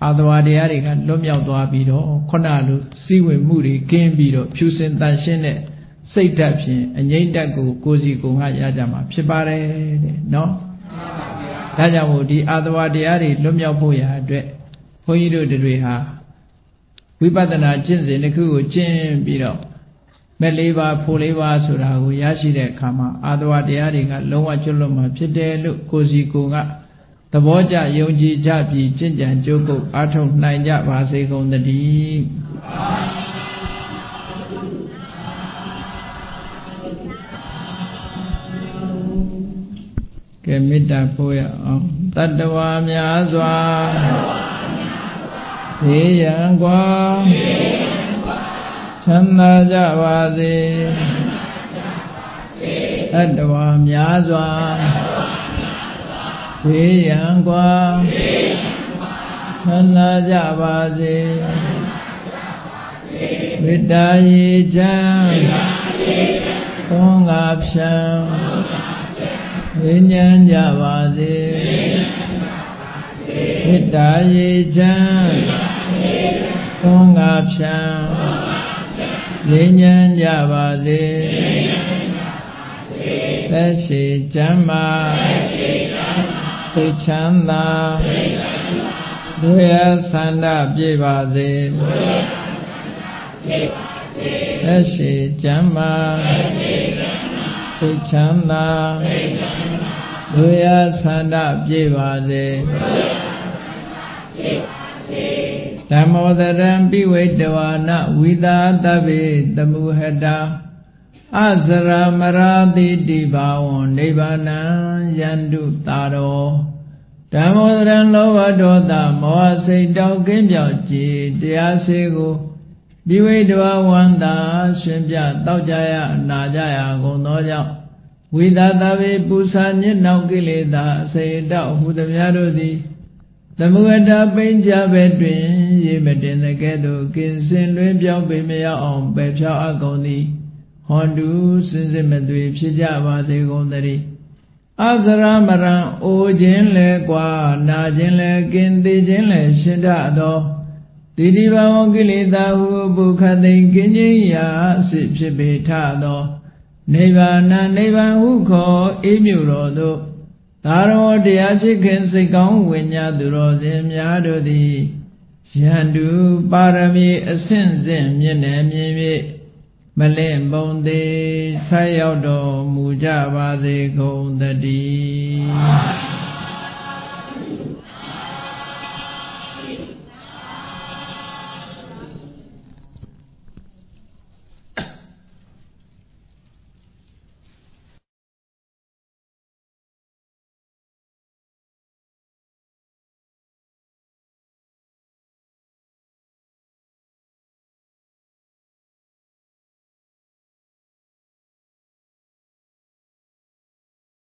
အာတဝတရားတွေကလွတ်မြောက်သွားပြီးတော့ခုနလိုစီးဝင်မှုတွေကင်းပြီးတော့ဖြူစင်တန်ရှင်းတဲ့စိတ်ဓာတ်ဖြင့်အငြိမ့်တက်ကိုစီကိုငါရကြမှာဖြစ်ပါတယ်တဲ့နော်ဒါကြောင့်မို့ဒီအာတဝတရားတွေလွတ်မြောက်ဖို့ရာအတွက်ဘုန်းကြီးတို့တွေဟာဝိပဿနာကျင့်စဉ်တစ်ခုကိုကျင့်ပြီးတော့မဲ့လေးပါဖို့လေးပါဆိုတာကိုရရှိတဲ့အခါမှာအာတဝတရားတွေကလုံးဝကျွတ်လွတ်မှာဖြစ်တယ်လို့ကိုစီကိုကသဘောကျယုံကြည်ကြပြီးကျင့်ကြံကြိုးကုပ်အားထုတ်နိုင်ကြပါစေကုန်သတည်းကဲမေတ္တာပို့ရအောင်တတ္တဝါများစွာသေရန်กว่าချမ်းသာကြပါစေတတ္တဝါများစွာသေရန်กว่าချမ်းသာကြပါစေမေတ္တာရေချမ်းသွန်ငါဖြံဝိညာဉ်ကြပါစေမေတ္တာရေချမ်းသွန်ငါဖြံဝိညာဉ်ကြပါစေသက်ရှိချမ်းသာသိချမ်းသာတို့ရဆန္ဒပြေပါစေသက်ရှိချမ်းသာသိချမ်းသာတို့ရဆန္ဒပြေပါစေဓမ္မောတရံပိဝိတဝါနဝိသာတဗေတမုဟတာအစရမရာတိတိဘာဝံနိဗ္ဗာနံယန္တုတာရောဓမ္မောတရံလောဘဒေါသမောဟစိတ်တောက်ကင်းပြောက်ကြည်တရားစေကိုပိဝိတဝါဝန္တာရှင်ပြတောက်ကြရနာကြရကုန်သောကြောင့်ဝိသာတဗေပူဇာညစ်နောက်ကိလေသာအစေတောက်ဟုသည်များတို့သည်သမုဒ္ဒပိဉ္စဘဲတွင်ရေမတင်တဲ့ကဲ့သို့ကင်းစင်လွင်ပြောင်းပေမရောက်အောင်ပယ်ဖြောက်အပ်ကုန်သည်ဟွန်တုစင်စစ်မသွေဖြစ်ကြပါစေကုန်သတည်းအစရမရံအိုခြင်းလဲกว่าနာခြင်းလဲကင်းသေးခြင်းလဲရှင်းတတ်သောတိတိဘာဝကိလေသာဟုပုခသိကင်းခြင်းရာအစစ်ဖြစ်ပေထသောနိဗ္ဗာန်နိဗ္ဗာန်ဟုခေါ်အေးမြူတော်သို့သာရောတရားချစ်ခင်စိတ်ကောင်းဝိညာသူတော်စင်များတို့သည်ယန္တုပါရမီအဆင့်ဆင့်မြင့်နေမြင်၍မလင့်ပုံသေးဆက်ရောက်တော်မူကြပါစေကုန်သတည်း